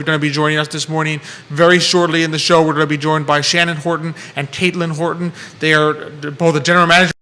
going to be joining us this morning. Very shortly in the show, we're going to be joined by Shannon Horton and Caitlin Horton. They are both the general manager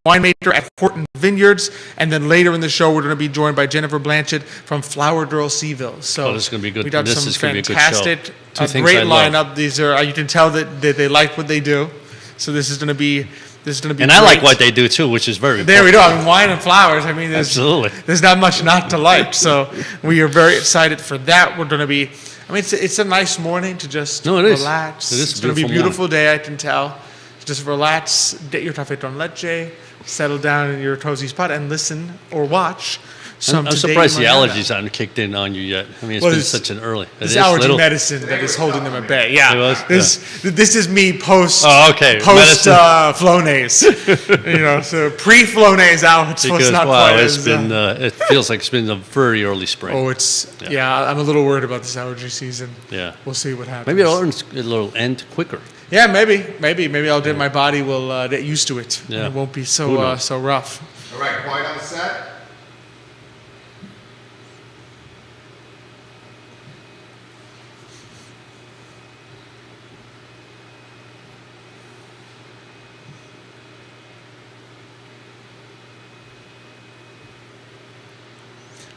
winemaker at Horton Vineyards, and then later in the show we're going to be joined by Jennifer Blanchett from Flower Girl Seville. So this is going to be good. We got this some is fantastic, a great lineup. These are you can tell that they like what they do. So this is going to be and great. I like what they do too, which is very there important. we go. I mean, wine and flowers. I mean, Absolutely. There's not much not to like. So we are very excited for that. We're going to be. I mean, it's a nice morning to just relax. It is. It's going to be a beautiful day. I can tell. Just relax, get your café con leche, settle down in your cozy spot, and listen or watch some. I'm surprised the allergies haven't kicked in on you yet. I mean, it's been such an early. It's allergy medicine that is holding them at bay. Yeah, this is me post. Oh, okay. Post Flonase. So pre-Flonase out. Because it's been. It feels like it's been a very early spring. Oh, I'm a little worried about this allergy season. Yeah, we'll see what happens. Maybe it'll end quicker. Yeah, maybe I'll get my body will get used to it. Yeah. And it won't be so rough. All right, quiet on the set.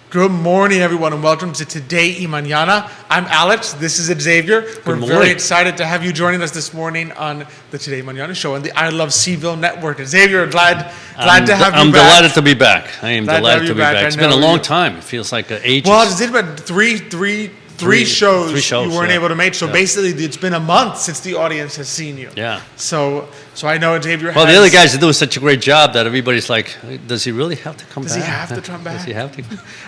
Good morning, everyone, and welcome to Today y Mañana. I'm Alex. This is Xavier. We're very excited to have you joining us this morning on the Today y Mañana show on the I Love Seville Network. Xavier, glad to have you back. I'm delighted to be back. I am delighted to be back. It's been a long time. It feels like ages. Well, it's been three shows you weren't able to make. So basically, it's been a month since the audience has seen you. Yeah. So I know Xavier. Well, the other guys are doing such a great job that everybody's like, does he really have to come back? Does he have to come back? Does he have to?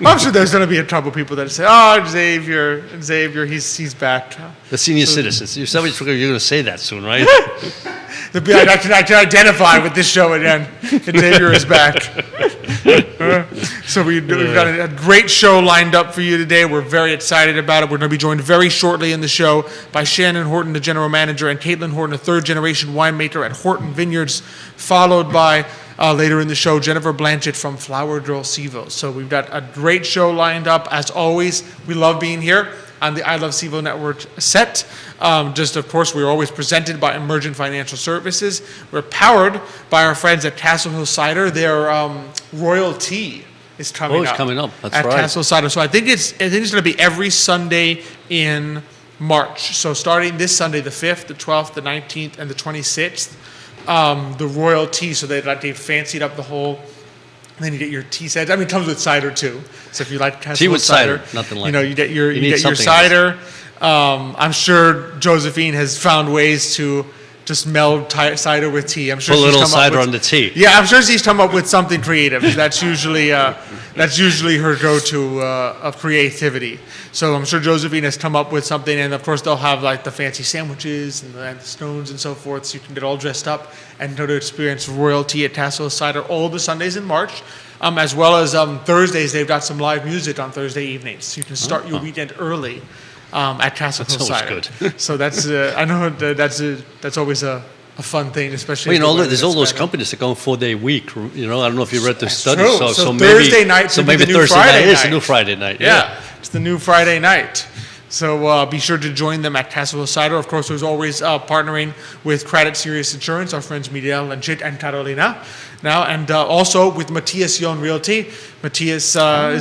I'm sure there's going to be a couple people that say, "Oh, Xavier, he's back." The senior citizens. You're going to say that soon, right? I can identify with this show again. Xavier is back. So we've got a great show lined up for you today. We're very excited about it. We're going to be joined very shortly in the show by Shannon Horton, the general manager, and Caitlin Horton, a third-generation winemaker at Horton Vineyards, followed by later in the show, Jennifer Blanchett from Flower Girl Seville. So we've got a great show lined up. As always, we love being here on the I Love Seville Network set. Of course, we're always presented by Emergent Financial Services. We're powered by our friends at Castle Hill Cider. Their Royal Tea is coming up. Oh, it's coming up. That's at right. Castle Cider. So I think it's going to be every Sunday in March. So starting this Sunday, the 5th, the 12th, the 19th, and the 26th, the Royal Tea. So they fancied up the whole. And then you get your tea sets. I mean, it comes with cider too. So if you like Castle Hill cider, nothing like you get your cider. I'm sure Josephine has found ways to just meld cider with tea. I'm sure put a little cider on the tea. Yeah, I'm sure she's come up with something creative. That's usually her go-to of creativity. So I'm sure Josephine has come up with something, and of course they'll have like the fancy sandwiches and the scones and so forth, so you can get all dressed up and go to experience royalty at Castle Hill Cider all the Sundays in March. As well as Thursdays, they've got some live music on Thursday evenings, so you can start your weekend early at Castle Hill Cider. Good. So that's I know that's always a fun thing, especially. Well, there's all those companies that go on 4-day week. I don't know if you read the study. True. So maybe Thursday night. So maybe Thursday night is the new Friday night. Yeah, it's the new Friday night. So be sure to join them at Castle Hill Cider. Of course, there's always partnering with Credit Serious Insurance, our friends Miguel and Jit and Carolina. Now, and also with Matthias Young Realty. Matthias, I'm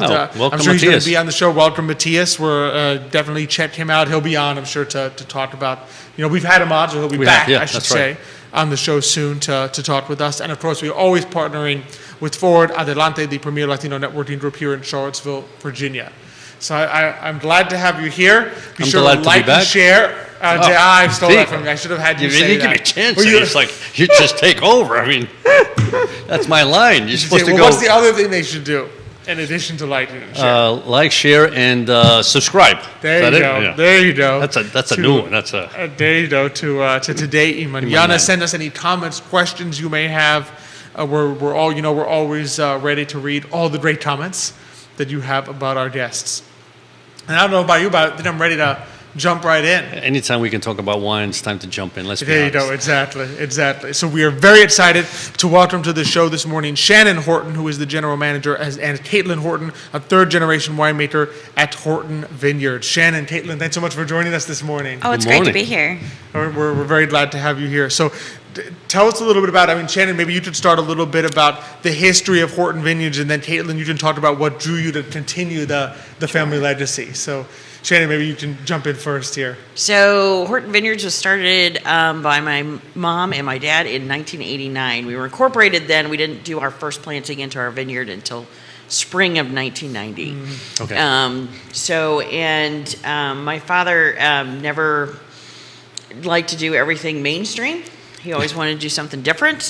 sure he's going to be on the show. Welcome, Matthias. We're definitely check him out. He'll be on, I'm sure, to talk about, we've had him on, so he'll be back, I should say, on the show soon to talk with us. And of course, we're always partnering with Forward Adelante, the premier Latino networking group here in Charlottesville, Virginia. So I'm glad to have you here. Be sure to like and share. I stole that from you. I should have had you say that. You didn't give me a chance. It's like, you just take over. I mean, that's my line. You're supposed to go. What's the other thing they should do in addition to liking and share? Like, share, and subscribe. There you go. Yeah. There you go. That's a new one. There you go. To Today y Mañana. Send us any comments, questions you may have. We're always ready to read all the great comments that you have about our guests. And I don't know about you, but I think I'm ready to jump right in. Anytime we can talk about wine, it's time to jump in. Let's be There you honest. go, exactly. So we are very excited to welcome to the show this morning Shannon Horton, who is the general manager, and Caitlin Horton, a third-generation winemaker at Horton Vineyard. Shannon, Caitlin, thanks so much for joining us this morning. Oh, it's Good great to morning. be here. We're very glad to have you here. So tell us a little bit about, Shannon, maybe you could start a little bit about the history of Horton Vineyards, and then Caitlin, you can talk about what drew you to continue the family legacy. So Shannon, maybe you can jump in first here. So Horton Vineyards was started by my mom and my dad in 1989. We were incorporated then. We didn't do our first planting into our vineyard until spring of 1990. Okay. My father never liked to do everything mainstream. He always wanted to do something different.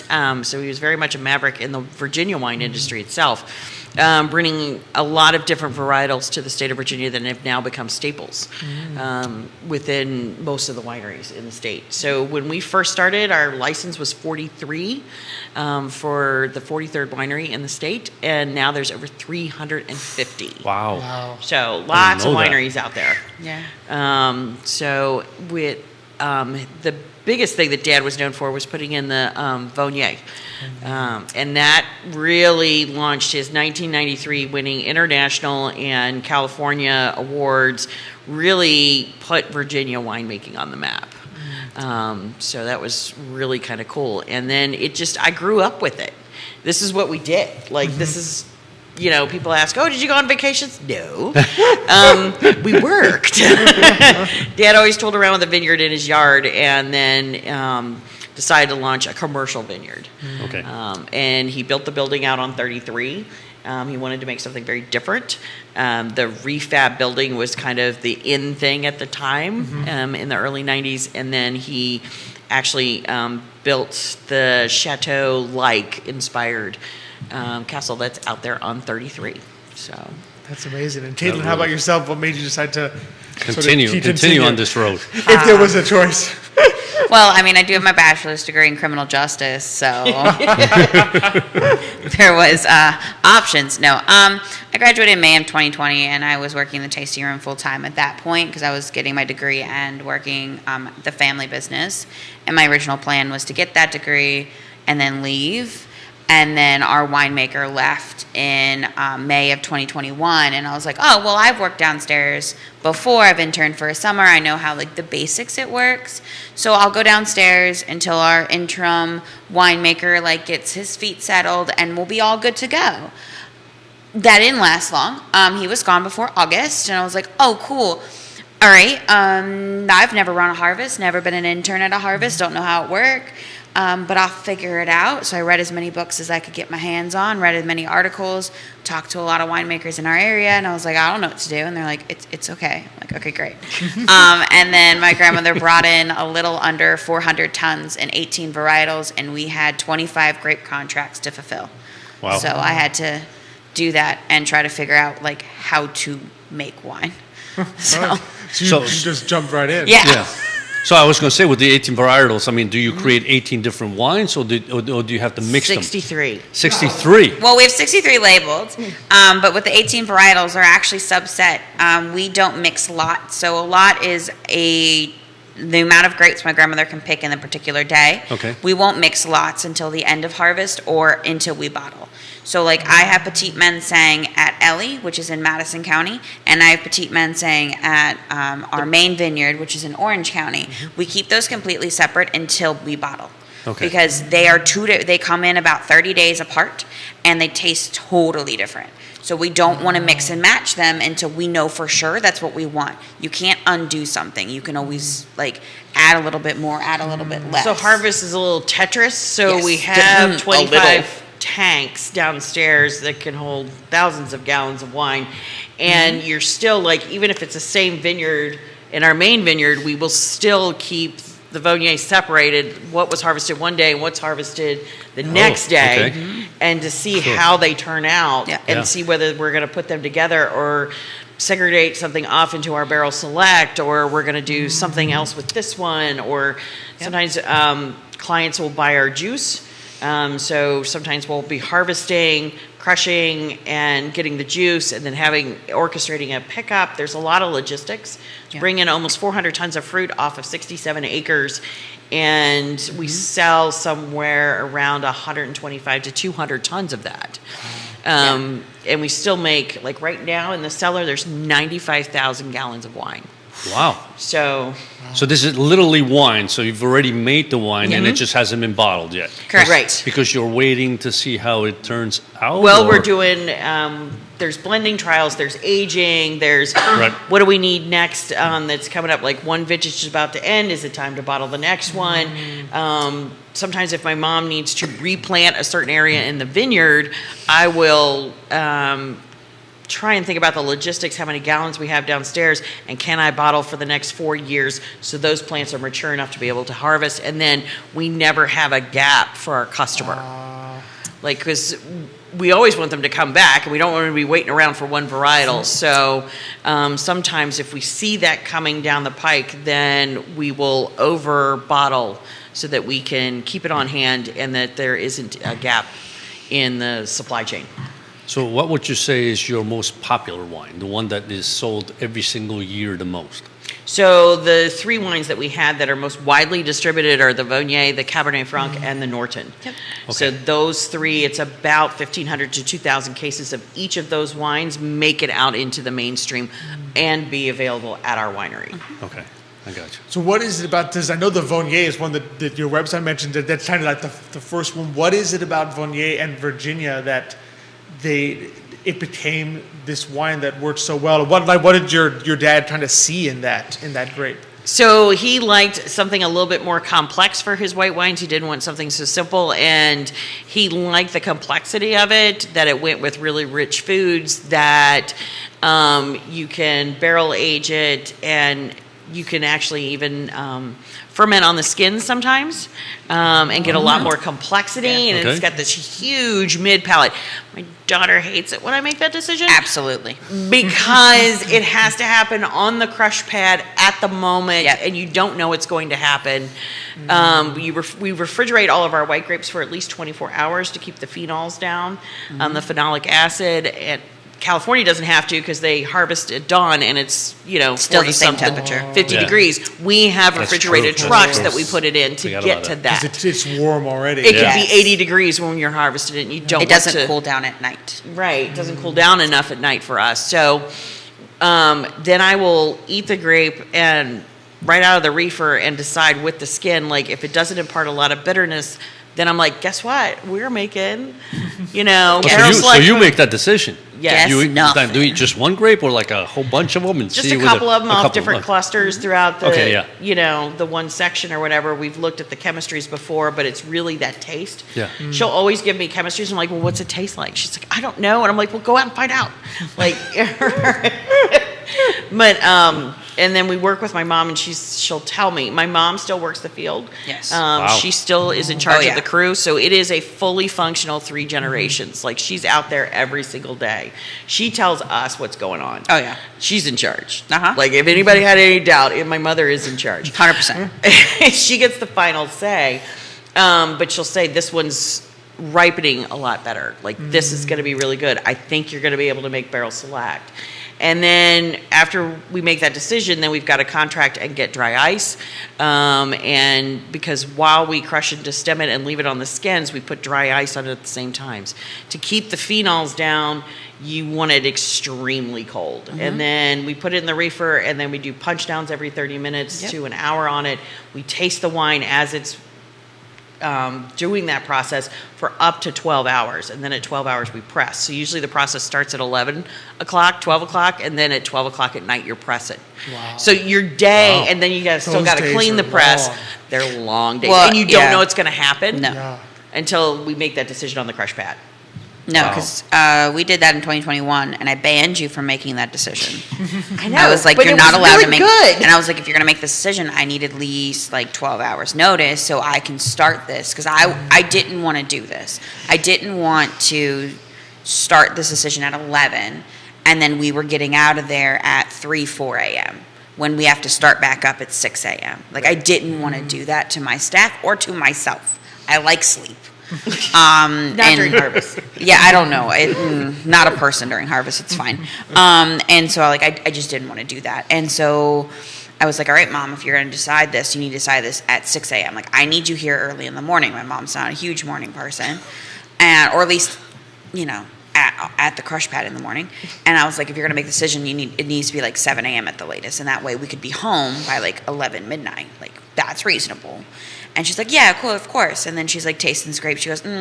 So he was very much a maverick in the Virginia wine industry itself. Bringing a lot of different varietals to the state of Virginia that have now become staples within most of the wineries in the state. So when we first started, our license was 43 for the 43rd winery in the state, and now there's over 350. Wow. So lots of know that. wineries out there. Yeah. So with the biggest thing that Dad was known for was putting in the Viognier. And that really launched his 1993 winning international and California awards, really put Virginia winemaking on the map. So that was really kind of cool. And then I grew up with it. This is what we did. This is, people ask, oh, did you go on vacations? No. We worked. Dad always tooled around with a vineyard in his yard, and then decided to launch a commercial vineyard. Okay. And he built the building out on 33. He wanted to make something very different. The refab building was kind of the in thing at the time in the early 90s. And then he actually built the chateau-like inspired castle that's out there on 33. So That's amazing. And Caitlin, how about yourself? What made you decide to Continue on this road. If there was a choice. Well, I do have my bachelor's degree in criminal justice, so there was options. No, I graduated in May of 2020, and I was working in the tasting room full time at that point because I was getting my degree and working the family business. And my original plan was to get that degree and then leave. And then our winemaker left in May of 2021. And I was like, oh, well, I've worked downstairs before. I've interned for a summer. I know how, the basics it works. So I'll go downstairs until our interim winemaker, gets his feet settled, and we'll be all good to go. That didn't last long. He was gone before August. And I was like, oh, cool. All right. I've never run a harvest, never been an intern at a harvest, don't know how it works. But I'll figure it out. So I read as many books as I could get my hands on, read as many articles, talked to a lot of winemakers in our area, and I was like, I don't know what to do. And they're like, it's okay. I'm like, okay, great. And then my grandmother brought in a little under 400 tons and 18 varietals, and we had 25 grape contracts to fulfill. Wow. So I had to do that and try to figure out how to make wine. So you just jumped right in. Yeah. So I was going to say, with the 18 varietals, do you create 18 different wines, or do you have to mix 63. them? 63. Well, we have 63 labeled, but with the 18 varietals are actually subset. We don't mix lots. So a lot is the amount of grapes my grandmother can pick in a particular day. Okay. We won't mix lots until the end of harvest or until we bottle. So I have Petit Manseng at Ellie, which is in Madison County, and I have Petit Manseng at our main vineyard, which is in Orange County. We keep those completely separate until we bottle. Okay. Because they come in about 30 days apart, and they taste totally different. So we don't want to mix and match them until we know for sure that's what we want. You can't undo something. You can always add a little bit more, add a little bit less. So harvest is a little Tetris. So Yes. we have A 25 tanks downstairs that can hold thousands of gallons of wine. And you're still even if it's the same vineyard in our main vineyard, we will still keep the Viognier separated, what was harvested one day and what's harvested the next day, okay. and to see how they turn out and Yeah. see whether we're going to put them together or segregate something off into our barrel select, or we're going to do something else with this one, or sometimes clients will buy our juice. So sometimes we'll be harvesting, crushing and getting the juice and then orchestrating a pickup. There's a lot of logistics to bring in almost 400 tons of fruit off of 67 acres. And we sell somewhere around 125 to 200 tons of that. And we still make, like right now in the cellar, there's 95,000 gallons of wine. Wow. So this is literally wine. So you've already made the wine and it just hasn't been bottled yet. Correct. Right. Because you're waiting to see how it turns out? Well, or- we're doing, there's blending trials, there's aging, there's Right. what do we need next that's coming up. Like one vintage is about to end. Is it time to bottle the next one? Sometimes if my mom needs to replant a certain area in the vineyard, I will try and think about the logistics, how many gallons we have downstairs, and can I bottle for the next 4 years so those plants are mature enough to be able to harvest, and then we never have a gap for our customer. Like, because we always want them to come back, and we don't want to be waiting around for one varietal. So sometimes if we see that coming down the pike, then we will over bottle so that we can keep it on hand and that there isn't a gap in the supply chain. So what would you say is your most popular wine, the one that is sold every single year the most? So the 3 wines that we had that are most widely distributed are the Viognier, the Cabernet Franc, and the Norton. Yep. So Okay. those 3, it's about 1,500 to 2,000 cases of each of those wines make it out into the mainstream and be available at our winery. Okay, I got you. So what is it about this? I know the Viognier is one that your website mentioned, that's kind of like the first one. What is it about Viognier and Virginia that it became this wine that worked so well? What did your dad kind of see in that grape? So he liked something a little bit more complex for his white wines. He didn't want something so simple, and he liked the complexity of it, that it went with really rich foods, that you can barrel age it, and you can actually even ferment on the skin sometimes and get a lot more complexity, and Okay. it's got this huge mid palate. My daughter hates it when I make that decision. Absolutely. Because it has to happen on the crush pad at the moment, Yep. and you don't know it's going to happen. We refrigerate all of our white grapes for at least 24 hours to keep the phenols down, the phenolic acid. And California doesn't have to because they harvest at dawn and it's, Still the same 40-something, temperature. 50 Yeah. degrees. We have That's refrigerated true. trucks That's that we put it in to Forgot get about to that. that. Because it's warm already. It Yes. can be 80 degrees when you're harvested and you don't It want doesn't to, cool down at night. Right, it doesn't cool down enough at night for us. So then I will eat the grape and right out of the reefer and decide with the skin, like if it doesn't impart a lot of bitterness, then I'm like, guess what? We're making, Oh, Carol so you make that decision? Yes. You eat, Nothing. do you eat just one grape or like a whole bunch of them? And Just see a with couple of them a off couple, different okay. clusters throughout the, Okay, yeah. the one section or whatever. We've looked at the chemistries before, but it's really that taste. Yeah. She'll always give me chemistries. I'm like, well, what's it taste like? She's like, I don't know. And I'm like, well, go out and find out. Like, but, and then we work with my mom and she'll tell me. My mom still works the field. Yes. Wow. She still is in charge Oh, yeah. of the crew. So it is a fully functional 3 generations. Like she's out there every single day. She tells us what's going on. Oh, yeah. She's in charge. Uh-huh. Like if anybody had any doubt, my mother is in charge. 100%. She gets the final say, but she'll say this one's ripening a lot better. Like this is going to be really good. I think you're going to be able to make barrel select. And then after we make that decision, then we've got to contract and get dry ice. And because while we crush and destem it and leave it on the skins, we put dry ice on it at the same times. To keep the phenols down, you want it extremely cold. And then we put it in the reefer and then we do punch downs every 30 minutes to an hour on it. We taste the wine as it's doing that process for up to 12 hours. And then at 12 hours, we press. So usually the process starts at 11 o'clock, 12 o'clock, and then at 12 o'clock at night, you're pressing. Wow. So your day, Wow. and then you still Those got to days clean are the press. long. They're long days. Well, and you don't yeah. know what's going to happen No. Yeah. until we make that decision on the crush pad. No, Wow. because we did that in 2021, and I banned you from making that decision. I know. I was like, but you're it not was allowed really to make. good. And I was like, if you're gonna make this decision, I need at least like 12 hours notice so I can start this because I didn't want to do this. I didn't want to start this decision at 11, and then we were getting out of there at 4 a.m. when we have to start back up at 6 a.m. Like I didn't want to do that to my staff or to myself. I like sleep. Not during harvest. Yeah, I don't know. Not a person during harvest. It's fine. And so I just didn't want to do that. And so I was like, all right, Mom, if you're going to decide this, you need to decide this at 6 a.m. Like, I need you here early in the morning. My mom's not a huge morning person, or at least, at the crush pad in the morning. And I was like, if you're going to make a decision, it needs to be like 7 a.m. at the latest. And that way we could be home by like 11 midnight. Like, that's reasonable. And she's like, yeah, cool, of course. And then she's like tasting this grape. She goes, no,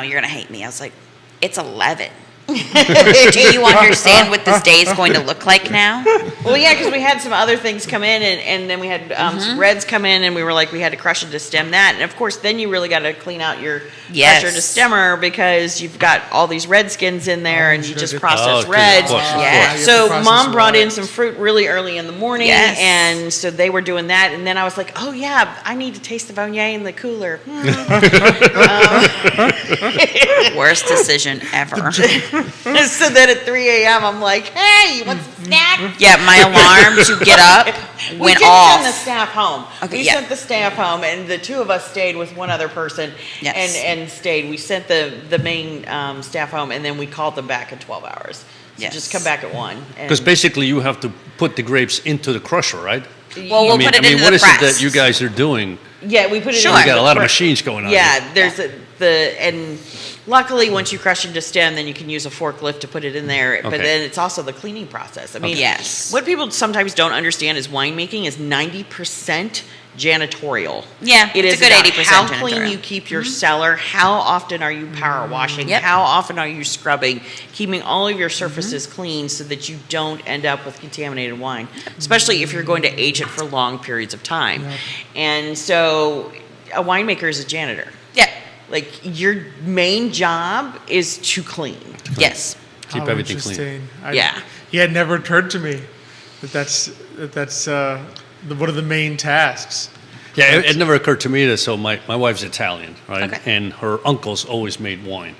you're going to hate me. I was like, it's 11. Do you understand what this day is going to look like now? Well, yeah, because we had some other things come in, and then we had some reds come in, and we were like, we had to crush it to stem that. And of course, then you really got to clean out your crusher to stemmer, because you've got all these red skins in there, and you just process reds. Yeah. So Mom brought in some fruit really early in the morning, and so they were doing that. And then I was like, oh yeah, I need to taste the Viognier in the cooler. Worst decision ever. So then at 3 a.m. I'm like, hey, you want some snack? Yeah, my alarm to get up went we off. Send the staff home. Okay, we sent the staff home, and the two of us stayed with one other person. Yes. And stayed. We sent the main staff home, and then we called them back in 12 hours. So Yes. just come back at 1. Because basically you have to put the grapes into the crusher, right? Well, we'll put it into what the is press. it that you guys are doing? Yeah, we put it Sure. in. You got a lot of the- machines going on. Yeah, here. there's and luckily once you crush it to stem, then you can use a forklift to put it in there. But Okay. then it's also the cleaning process. I mean, Yes. what people sometimes don't understand is winemaking is 90% janitorial. Yeah, It it's is a good about 80% how clean janitorial. you keep your cellar, how often are you power washing, Yep. how often are you scrubbing, keeping all of your surfaces clean so that you don't end up with contaminated wine, especially if you're going to age it for long periods of time. And so a winemaker is a janitor. Yeah. Like, your main job is to clean. Yes. Keep How everything clean. interesting. Yeah. He had never occurred to me that's one of the main tasks. Yeah, it never occurred to me that, so my wife's Italian, right? Okay. And her uncles always made wine.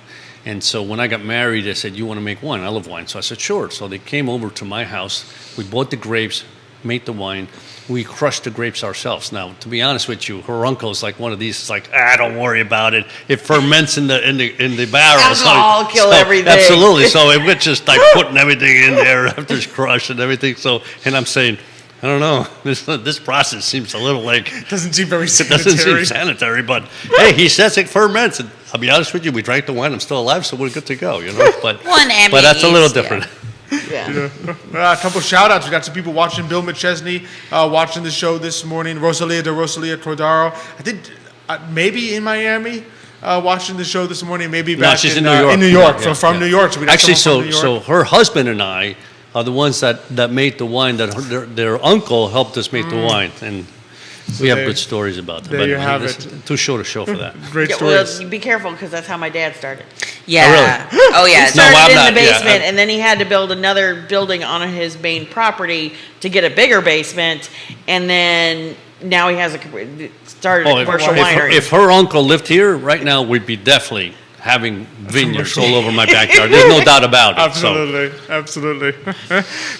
And so when I got married, they said, you want to make wine? I love wine. So I said, sure. So they came over to my house. We bought the grapes, made the wine. We crushed the grapes ourselves. Now, to be honest with you, her uncle's like one of these. It's like, don't worry about it. It ferments in the barrel. Alcohol kill everything. Absolutely. So it was just like putting everything in there after it's crushed and everything. So, and I'm saying, I don't know. This process seems a little like Doesn't seem very it sanitary. doesn't seem sanitary. But hey, he says it ferments. And I'll be honest with you, we drank the wine. I'm still alive, so we're good to go. But Well, and but that's a little Emmy's, yeah. different. Yeah. A couple shout outs. We got some people watching. Bill McChesney watching the show this morning. Rosalia Cordaro. I think maybe in Miami watching the show this morning. Maybe back she's in in New York. In New York, Yeah, from yeah. New York. So we got Actually, someone from New York. so her husband and I are the ones that made the wine. That their uncle helped us make the wine, and we have there- good stories about that. there but you have it's it. Too short a show for that. Great Yeah, stories. well, be careful, because that's how my dad started. Yeah. really? Oh, yeah. He started I'm in not- the yeah, basement, I'm- and then he had to build another building on his main property to get a bigger basement, and then now he has started a commercial winery. If her uncle lived here right now, we'd be definitely having vineyards all over my backyard. There's no doubt about it. So. Absolutely.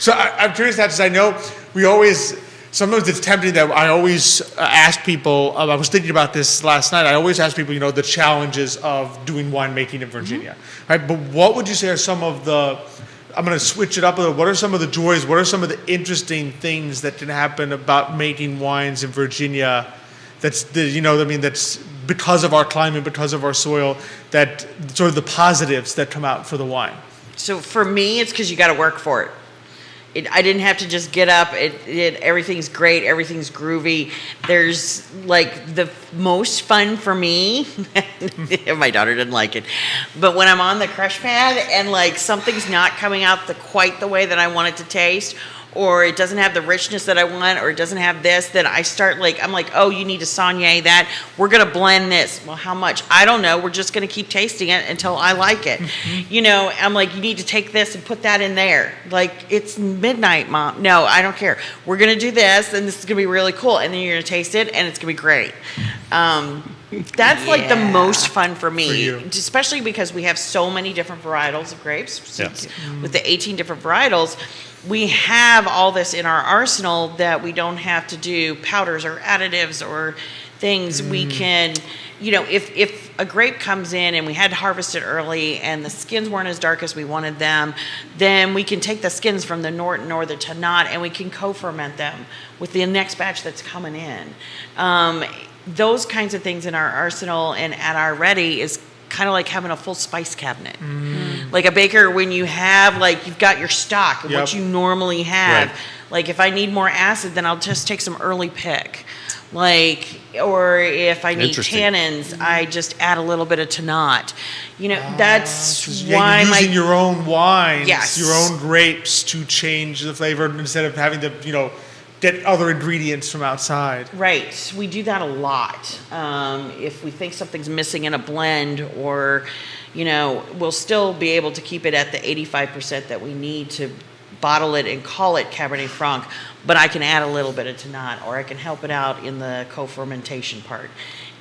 So I'm curious, because I know we always, sometimes it's tempting that I always ask people, I was thinking about this last night, I always ask people, the challenges of doing winemaking in Virginia, right? But what would you say are some of the, I'm going to switch it up a little, what are some of the joys, what are some of the interesting things that can happen about making wines in Virginia that's that's because of our climate, because of our soil, that sort of the positives that come out for the wine? So for me, it's because you got to work for it. I didn't have to just get up. Everything's great. Everything's groovy. There's like the most fun for me. My daughter didn't like it, but when I'm on the crush pad and like something's not coming out quite the way that I want it to taste, or it doesn't have the richness that I want, or it doesn't have this, then I start I'm like, oh, you need to Saunier that. We're going to blend this. Well, how much? I don't know. We're just going to keep tasting it until I like it. I'm like, you need to take this and put that in there. Like, it's midnight, Mom. No, I don't care. We're going to do this, and this is going to be really cool. And then you're going to taste it, and it's going to be great. That's like the Yeah. most fun for me, For you. especially because we have so many different varietals of grapes. Yeah. With the 18 different varietals, we have all this in our arsenal that we don't have to do powders or additives or things. We can, if a grape comes in and we had to harvest it early and the skins weren't as dark as we wanted them, then we can take the skins from the Norton or the Tannat and we can co-ferment them with the next batch that's coming in. Those kinds of things in our arsenal and at our ready is kind of like having a full spice cabinet. Like a baker, when you have, like, you've got your stock of Yep. what you normally have. Right. Like, if I need more acid, then I'll just take some early pick. Like, or if I need Interesting. tannins, I just add a little bit of Tannat. That's So why you're my using your own wines, Yes. your own grapes to change the flavor instead of having to, get other ingredients from outside. Right. We do that a lot. If we think something's missing in a blend, or, we'll still be able to keep it at the 85% that we need to bottle it and call it Cabernet Franc, but I can add a little bit of Tannat, or I can help it out in the co-fermentation part.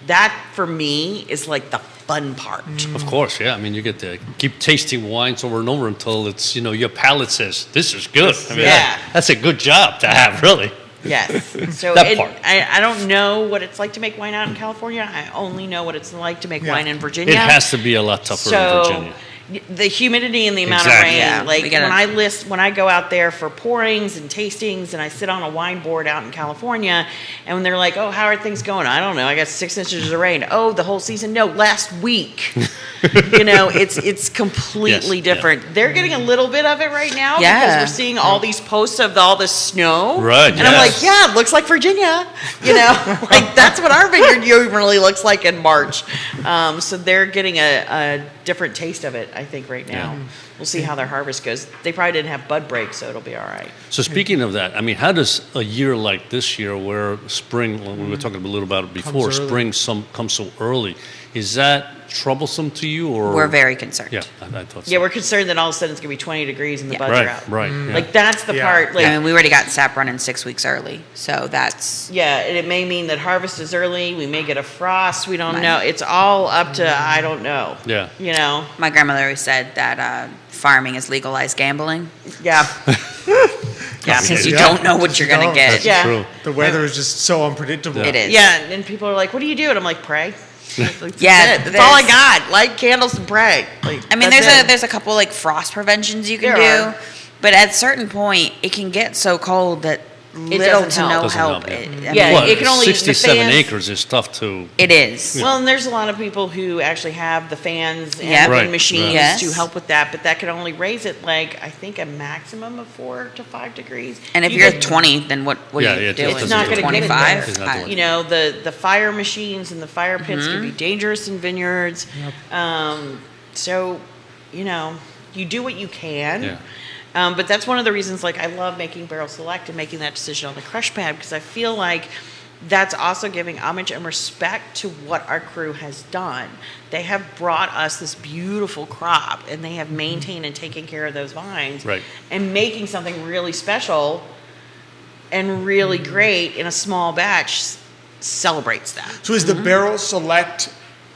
That, for me, is like the fun part. Of course, yeah. I mean, you get to keep tasting wines over and over until it's, your palate says, this is good. I mean, Yeah. that's a good job to have, really. Yes. So That part. I don't know what it's like to make wine out in California. I only know what it's like to make Yeah. wine in Virginia. It has to be a lot tougher in Virginia. The humidity and the amount Exactly. of rain, Yeah, like we gotta- when I go out there for pourings and tastings, and I sit on a wine board out in California, and when they're like, "Oh, how are things going?" I don't know. I got 6 inches of rain. Oh, the whole season? No, last week. It's completely Yes, yeah. different. They're getting a little bit of it right now because Yeah. we're seeing all these posts of all the snow. Right, And I'm like, yes. yeah, it looks like Virginia. Like that's what our vineyard usually looks like in March. So they're getting a different taste of it, I think, right now. We'll see how their harvest goes. They probably didn't have bud break, so it'll be all right. So speaking of that, I mean, how does a year like this year, where spring, we were talking a little about it before, Comes early. spring comes so early, is that troublesome to you, or We're very concerned. Yeah, I thought so. Yeah, we're concerned that all of a sudden it's going to be 20 degrees and the buds right, are out. right. Yeah. Like that's the Yeah. part. Like I mean, we already got sap running 6 weeks early, so that's yeah, and it may mean that harvest is early. We may get a frost. We don't Right. know. It's all up to I don't know. Yeah. my grandmother always said that farming is legalized gambling. Yeah. Yeah, because you Yeah. don't know what you're gonna don't. get. That's Yeah. true. The weather is just so unpredictable. Yeah. It is. Yeah, and people are like, "What do you do?" And I'm like, "Pray." Like, Yeah, that's all I there's- got. Light candles and pray. Like, I mean, that's there's it. there's a couple like frost preventions you can There do, are. but at a certain point, it can get so cold that little doesn't to help. no Doesn't help. help, yeah. Yeah, What, it can only- the 67 fans- acres is tough to. It is. Well, and there's a lot of people who actually have the fans and Yep. the Right, machines right. Yes. to help with that, but that can only raise it like I think a maximum of 4 to 5 degrees. And if You you're could- 20, then what Yeah, are you yeah, it doing? doesn't not do gonna it. get it 25? It's not doing you know, the fire machines and the fire pits can be dangerous in vineyards. So, you do what you can. Yeah. But that's one of the reasons, like, I love making Barrel Select and making that decision on the crush pad, because I feel like that's also giving homage and respect to what our crew has done. They have brought us this beautiful crop, and they have maintained and taken care of those vines. Right. And making something really special and really great in a small batch celebrates that. So is the Barrel Select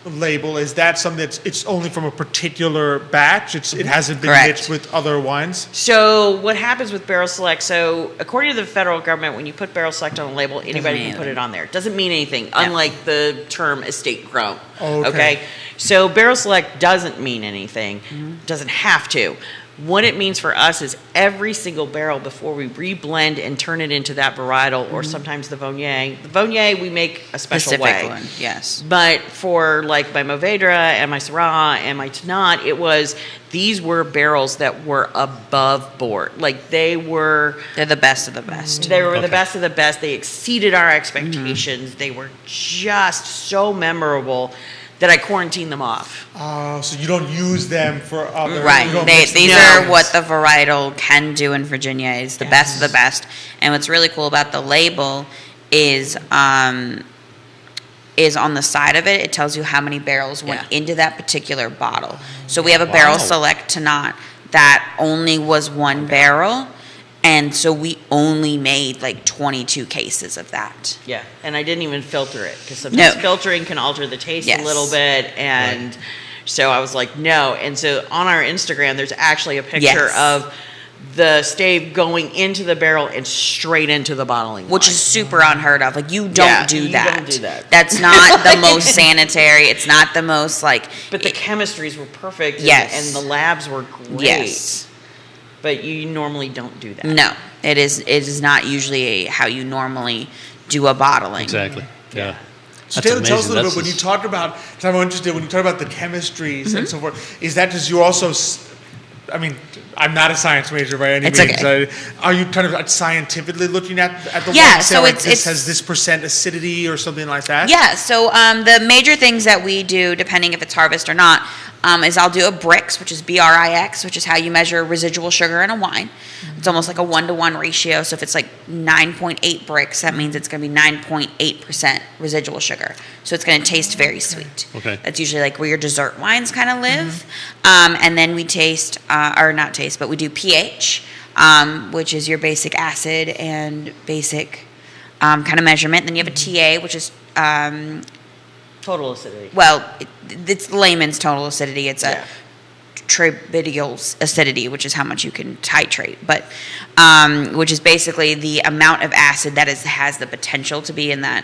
label, is that something it's only from a particular batch? It hasn't been Correct. mixed with other wines? So what happens with Barrel Select? So according to the federal government, when you put Barrel Select on a label, anybody mean can put anything. it on there. It doesn't mean anything, unlike the term estate grown. Oh, okay. So Barrel Select doesn't mean anything, doesn't have to. What it means for us is every single barrel before we reblend and turn it into that varietal, or sometimes the Viognier. The Viognier we make a special Specific way. one, yes. But for like my Mourvedre and my Syrah and my Tannat, these were barrels that were above board. Like they were They're the best of the best. the Okay. best of the best. They exceeded our expectations. They were just so memorable that I quarantined them off. So you don't use them for other... you Right. don't mix These them. are what the varietal can do in Virginia. It's the best of the best. And what's really cool about the label is on the side of it, it tells you how many barrels went Yeah. into that particular bottle. So we have a Barrel Select Tannat that only was one barrel, And so we only made like 22 cases of that. Yeah, and I didn't even filter it because sometimes No. filtering can alter the taste Yes. a little bit, and so I was like, no. And so on our Instagram, there's actually a picture Yes. of the stave going into the barrel and straight into the bottling Which line. is super unheard of. Like, you don't Yeah, do you that. don't do that. That's not the most sanitary. It's not the most, like... But the chemistries were perfect, Yes. and the labs were great. Yes. But you normally don't do that. No, it is not usually how you normally do a bottling. Exactly. Yeah. So That's Taylor, tell us a amazing. little That's bit, when you just- talked about, so I'm interested, when you talk about the chemistries Mm-hmm. and so forth, is that just you also, I mean, I'm not a science major by any It's means. okay. Are you kind of scientifically looking at the Yeah, wine? Say, so like, it's- this it's- has this percent acidity or something like that? Yeah, so the major things that we do, depending if it's harvest or not, is I'll do a Brix, which is BRIX, which is how you measure residual sugar in a wine. It's almost like a 1-to-1 ratio. So if it's like 9.8 Brix, that means it's going to be 9.8% residual sugar. So it's going to taste very sweet. Okay. That's usually like where your dessert wines kind of live. And then we taste, or not taste, but we do pH, which is your basic acid and basic kind of measurement. Then you have a TA, which is Total acidity. well, it's layman's total acidity. It's Yeah. a trabidial acidity, which is how much you can titrate, but which is basically the amount of acid that has the potential to be in that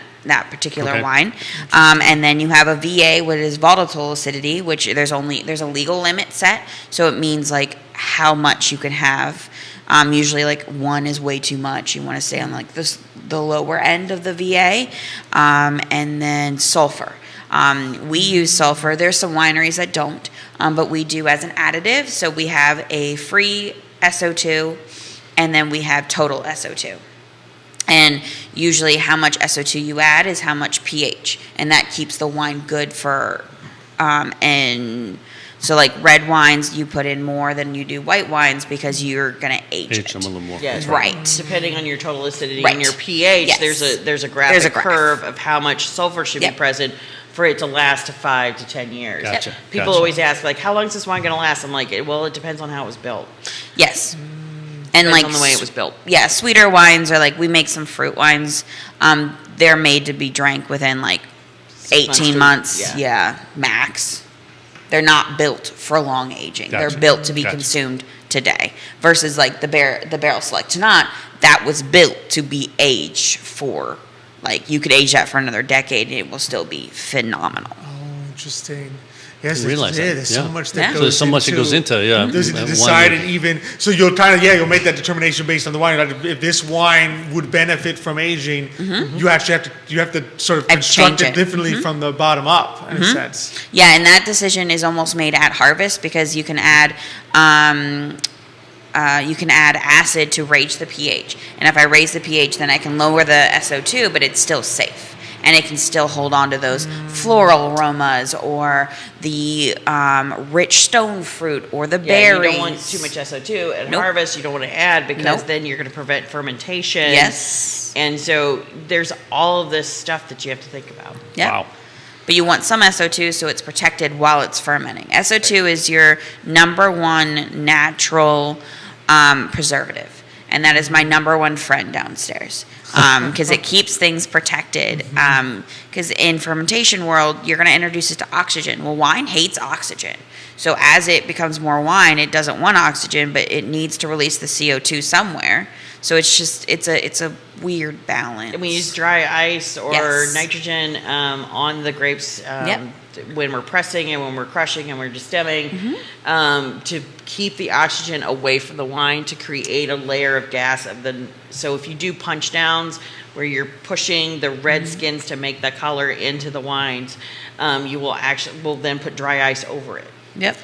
particular Okay. wine. And then you have a VA, which is volatile acidity, which there's a legal limit set, so it means like how much you can have. Usually, like 1 is way too much. You want to stay on like the lower end of the VA, and then sulfur. We use sulfur. There's some wineries that don't, but we do as an additive. So we have a free SO2, and then we have total SO2. And usually how much SO2 you add is how much pH, and that keeps the wine good for, and so like red wines, you put in more than you do white wines because you're going to age Age them a it. little more. Yes. Right. Depending on your total acidity Right. and your pH, Yes. there's a graphic graph. curve of how much sulfur should Yep. be present for it to last to 5 to 10 years. Gotcha. People Gotcha. always ask, like, how long is this wine going to last? I'm like, well, it depends on how it was built. Yes. And Depends like on the way it was built. Yeah, sweeter wines are like we make some fruit wines. They're made to be drank within like 18 months. Yeah. Yeah, max. They're not built for long aging. Gotcha. They're built to be Gotcha. consumed today. Versus like the barrel select to not, that was built to be aged for, like you could age that for another decade and it will still be phenomenal. Oh, interesting. Yes, Didn't realize that. there's so Yeah. much that Yeah. goes So there's so much that goes into There's that to wine decide making. and even so you'll kind of you'll make that determination based on the wine. Like if this wine would benefit from aging, you actually have to sort of And construct change it it. differently from the bottom up in a sense. Yeah, and that decision is almost made at harvest because you can add acid to raise the pH. And if I raise the pH, then I can lower the SO2, but it's still safe. And it can still hold on to those floral aromas or the rich stone fruit or the Yeah, berries. you don't want too much SO2 at Nope. harvest. You don't want to add because Nope. then you're going to prevent fermentation. Yes. And so there's all of this stuff that you have to think about. Yep. Wow. But you want some SO2 so it's protected while it's fermenting. SO2 is your number one natural preservative. And that is my number one friend downstairs because it keeps things protected. Because in fermentation world, you're going to introduce it to oxygen. Well, wine hates oxygen. So as it becomes more wine, it doesn't want oxygen, but it needs to release the CO2 somewhere. So it's just, it's a weird balance. And we use dry ice or Yes. nitrogen on the grapes Yep. when we're pressing and when we're crushing and we're distemming to keep the oxygen away from the wine to create a layer of gas of the. So if you do punch downs where you're pushing the red skins to make the color into the wines, you will then put dry ice over it. Yep.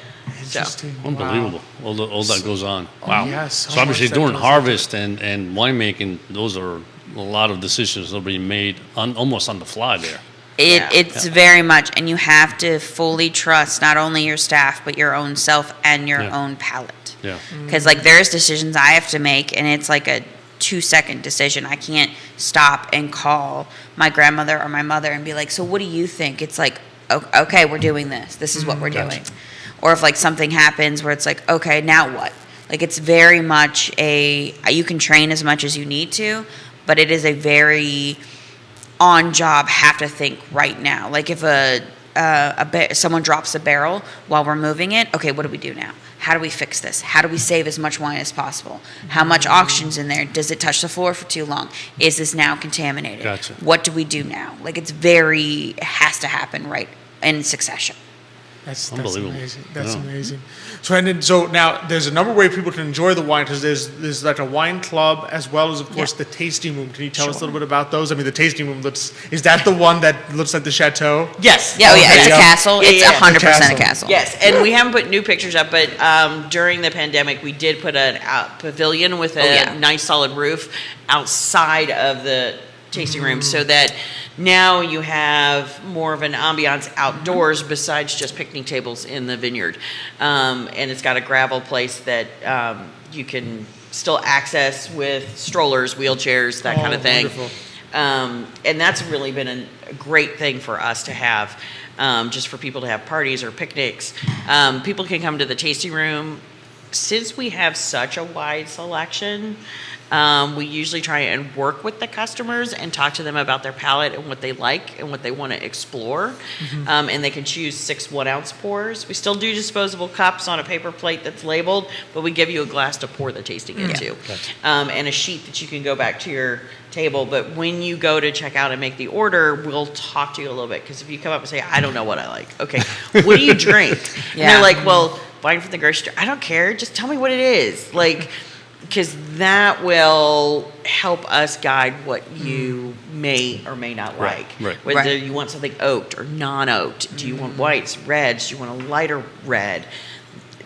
Interesting. Unbelievable. All that goes on. Wow. yes, so So obviously much that during goes harvest and winemaking, those are a lot of decisions that are being made almost on the fly there. Yeah. It's very much, and you have to fully trust not only your staff, but your own self and your Yeah. own palate. Yeah. Because, like, there's decisions I have to make, and it's like a 2-second decision. I can't stop and call my grandmother or my mother and be like, so what do you think? It's like, okay, we're doing this. This is what we're doing. Or if, like, something happens where it's like, okay, now what? Like it's very much you can train as much as you need to, but it is a very on job, have to think right now. Like if someone drops a barrel while we're moving it, okay, what do we do now? How do we fix this? How do we save as much wine as possible? How much oxygen's in there? Does it touch the floor for too long? Is this now contaminated? Gotcha. What do we do now? Like it has to happen right in succession. That's Unbelievable. amazing. That's Yeah. amazing. So now there's a number of ways people can enjoy the wine because there's like a wine club as well as of course the tasting room. Can you tell us a little bit about those? I mean, the tasting room is that the one that looks like the chateau? Yes. Yeah, Okay, it's a yeah. castle. Yeah, It's yeah. 100% a Castle. castle. Yes, and we haven't put new pictures up, but during the pandemic, we did put a pavilion with a yeah. nice solid roof outside of the tasting room, so that now you have more of an ambiance outdoors besides just picnic tables in the vineyard, and it's got a gravel place that you can still access with strollers, wheelchairs, that kind of thing. Wonderful. And that's really been a great thing for us to have, just for people to have parties or picnics. People can come to the tasting room. Since we have such a wide selection, we usually try and work with the customers and talk to them about their palate and what they like and what they want to explore. And they can choose 6 1-ounce pours. We still do disposable cups on a paper plate that's labeled, but we give you a glass to pour the tasting into, and a sheet that you can go back to your table. But when you go to check out and make the order, we'll talk to you a little bit, because if you come up and say, I don't know what I like, okay, what do you drink? And Yeah. they're like, well, wine from the grocery store. I don't care, just tell me what it is, like, because that will help us guide what you may or may not Right, like. right. Whether Right. you want something oaked or non-oaked, do you want whites, reds, do you want a lighter red,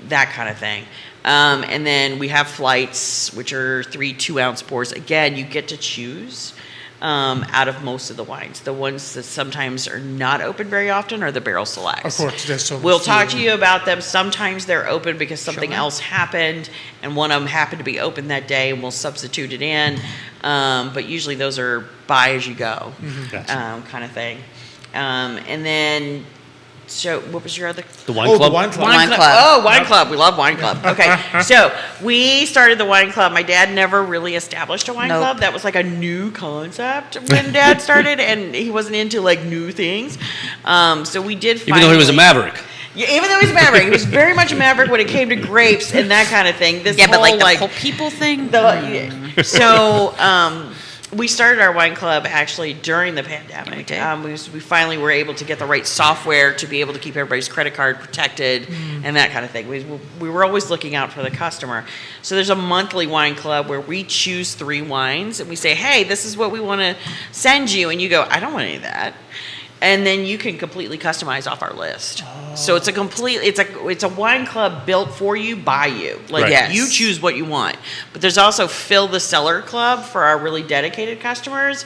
that kind of thing. And then we have flights, which are 3 2-ounce pours. Again, you get to choose out of most of the wines. The ones that sometimes are not open very often are the barrel selects. Of course, there's so much We'll talk few. to you about them. Sometimes they're open because something else happened, and one of them happened to be open that day, and we'll substitute it in. But usually those are buy as you go, Gotcha. kind of thing. And then, so what was your other? The wine Oh, club. the wine club. Wine club. Oh, wine club. We love wine club. Okay, so we started the wine club. My dad never really established a wine Nope. club. That was like a new concept when Dad started, and he wasn't into like new things. So we did. Even though he was a finally- maverick. Yeah, even though he's a maverick, he was very much a maverick when it came to grapes and that kind of thing. This Yeah, but whole, like the people thing. So we started our wine club actually during the pandemic. Yeah, we We finally were able to get the right software to be able to keep everybody's credit card protected and that kind of thing. We were always looking out for the customer. So there's a monthly wine club where we choose 3 wines and we say, hey, this is what we want to send you. And you go, I don't want any of that. And then you can completely customize off our list. So it's a wine club built for you, by you. Like Right. Yes. you choose what you want. But there's also Fill the Cellar Club for our really dedicated customers.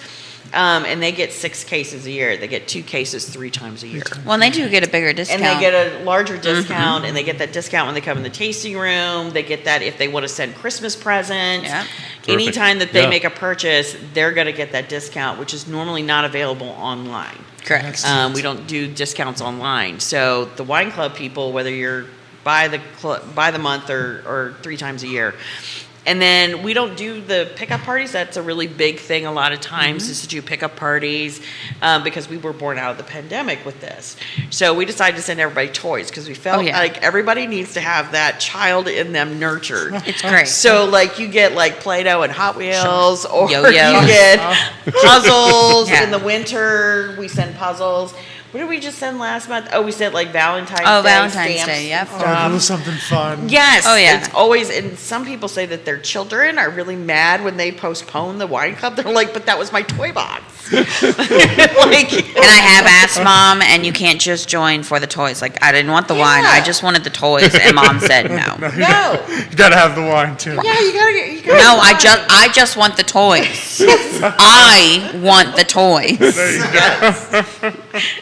And they get 6 cases a year. They get 2 cases 3 times a year. Well, and they do get a bigger discount. And they get a larger discount, and they get that discount when they come in the tasting room. They get that if they want to send Christmas presents. Yeah. Perfect. Anytime that they Yeah. make a purchase, they're going to get that discount, which is normally not available online. Correct. We don't do discounts online. So the wine club people, whether you're by the month or 3 times a year. And then we don't do the pickup parties. That's a really big thing a lot of times is to do pickup parties because we were born out of the pandemic with this. So we decided to send everybody toys because we felt Oh, yeah. like everybody needs to have that child in them nurtured. It's great. So like you get like Play-Doh and Hot Wheels, or Yo-yos. you get puzzles. Yeah. In the winter, we send puzzles. What did we just send last month? Oh, we sent like Valentine's Day. Valentine's stamps Day, yep. and Oh, stuff. it was something fun. Yes. Oh, yeah. It's always, and some people say that their children are really mad when they postpone the wine club. They're like, but that was my toy box. like, And I have asked Mom, and you can't just join for the toys. Like, I didn't want the wine. I Yeah. just wanted the toys. And Mom said no. no. You gotta have the wine too. Yeah, you gotta get. You gotta No, get I just want the toys. I want the toys.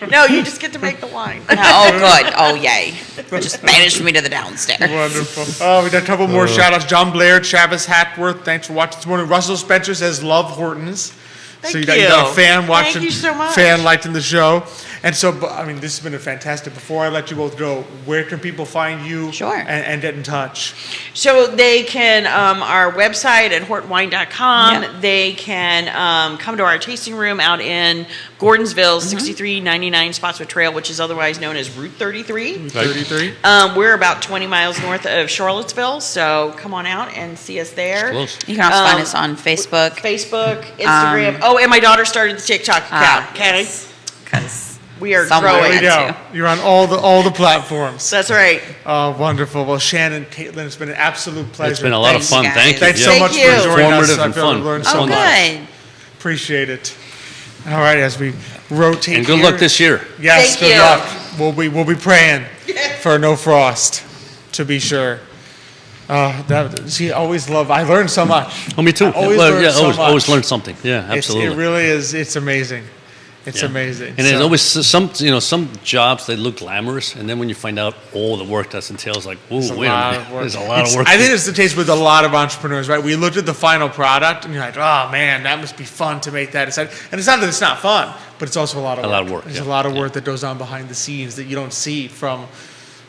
No, you just get to make the wine. Oh, good. Oh, yay. Just banish me to the downstairs. Wonderful. Oh, we got a couple more shout outs. John Blair, Travis Hackworth, thanks for watching this morning. Russell Spencer says, love Hortons. Thank so you got a you. fan Thank watching, you so much. fan liking the show. And so, I mean, this has been a fantastic. Before I let you both go, where can people find you Sure. and get in touch? So they can, our website at hortonwine.com. Yeah. They can come to our tasting room out in Gordonsville, 6399 Spotswood Trail, which is otherwise known as Route 33. 33? We're about 20 miles north of Charlottesville, so come on out and see us there. Close. You can also find Um, us on Facebook. Facebook, Instagram. and my daughter started the TikTok account. Okay, Because we are Somewhere There growing. we go. You're on all the platforms. That's right. Oh, wonderful. Well, Shannon, Caitlin, it's been an absolute pleasure. It's been a lot of Thanks. fun. guys. Thank you. Thanks Yeah. so Thank much you. for joining us. Informative I and feel fun. I've learned Oh, so much. good. Appreciate it. All right, as we rotate And good here. luck this year. Yes, Thank good you. luck. We'll be praying for no frost, to be sure. See, I learned so much. Oh, me too. I always Well, learn yeah, so always much. learn something. Yeah, absolutely. It really is. It's amazing. It's Yeah. amazing. And there's So- always some jobs they look glamorous, and then when you find out all the work that entails, like, whoa, It's a wait a lot minute, of work. there's a lot of It's- work. I think it's the case with a lot of entrepreneurs, right? We looked at the final product and you're like, oh man, that must be fun to make that. And it's not that it's not fun, but it's also a lot of work. There's yeah. a lot of work that goes on behind the scenes that you don't see from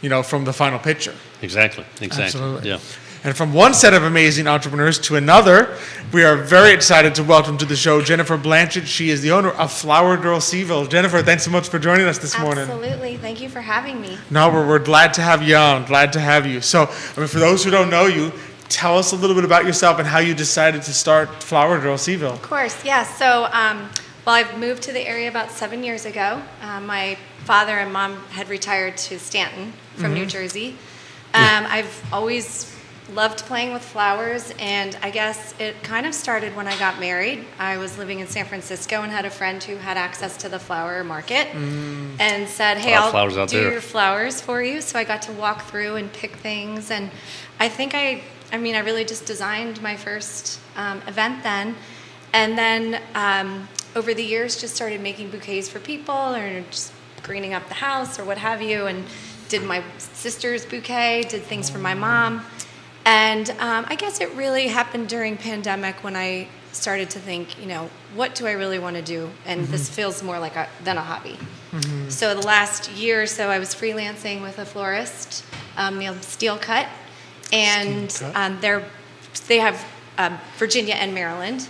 the final picture. Exactly. Absolutely. Yeah. And from one set of amazing entrepreneurs to another, we are very excited to welcome to the show Jennifer Blanchett. She is the owner of Flower Girl Seville. Jennifer, thanks so much for joining us this morning. Absolutely. Thank you for having me. No, we're glad to have you on. Glad to have you. So, I mean, for those who don't know you, tell us a little bit about yourself and how you decided to start Flower Girl Seville. Of course, yes. So, well, I've moved to the area about 7 years ago. My father and mom had retired to Stanton from New Jersey. I've always loved playing with flowers, and I guess it kind of started when I got married. I was living in San Francisco and had a friend who had access to the flower market and said, hey, A lot of I'll flowers out do there. your flowers for you. So I got to walk through and pick things, and I think I really just designed my first event then. And then over the years, just started making bouquets for people or just greening up the house or what have you, and did my sister's bouquet, did things for my mom. And I guess it really happened during pandemic when I started to think, what do I really want to do? And this feels more like than a hobby. So the last year or so, I was freelancing with a florist, Neil Steelcut, and they have Virginia and Maryland,